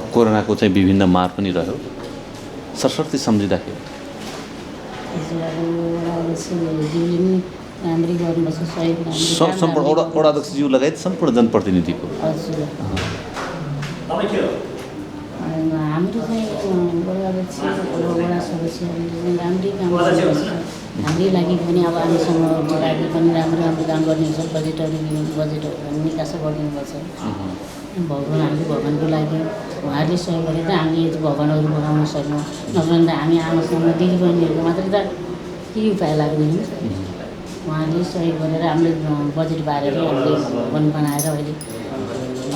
कोरोनाको चाहिँ विभिन्न मार पनि रह्यो, सरसर्ती सम्झिँदाखेरि सम्पूर्ण वडा अध्यक्षज्यू लगायत सम्पूर्ण जनप्रतिनिधिको हाम्रो चाहिँ वडा अध्यक्ष वडा सदस्यहरूले राम्रै काम गर्छ। हाम्रै लागि पनि अब हामीसँग लागि पनि राम्रो काम गरिदिन्छ। बजेटहरू निकास गरिदिनुपर्छ। भगवान् हामीले भगवान्को लागि उहाँहरूले सहयोग गरेर हामीले भगवान्हरू बनाउन सक्यौँ। नभए त हामी आमासँग दिदीबहिनीहरूको मात्रै त केही उपाय लाग्दैन। उहाँहरूले सहयोग गरेर हामीले बजेट बारेर हामीले भगवान् बनाएर अहिले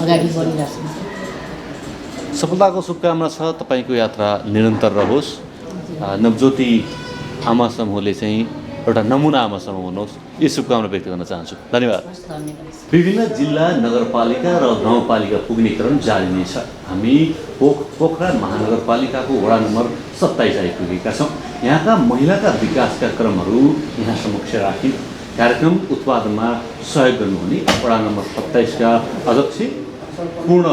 अगाडि बढिरहेको छौँ। सफलताको शुभकामना छ, तपाईँको यात्रा निरन्तर रहोस्। नवज्योति आमा समूहले चाहिँ एउटा नमुना आमा समूह हुनुहोस्, यो शुभकामना व्यक्त गर्न चाहन्छु। धन्यवाद। विभिन्न जिल्ला, नगरपालिका र गाउँपालिका पुग्ने क्रम जारी नै छ। हामी पोखरा महानगरपालिकाको वडा नम्बर 27 आइपुगेका छौँ। यहाँका महिलाका विकासका क्रमहरू यहाँ समक्ष राखी कार्यक्रम उत्पादनमा सहयोग गर्नुहुने वडा नम्बर 27 का अध्यक्ष पूर्ण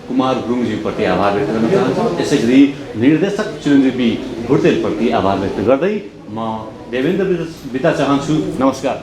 कुमार गुरुङज्यूप्रति आभार व्यक्त गर्न चाहन्छु। यसै गरी निर्देशक चिरञ्जीवी भुटेलप्रति आभार व्यक्त गर्दै म देवेन्द्र बिदा चाहन्छु। नमस्कार।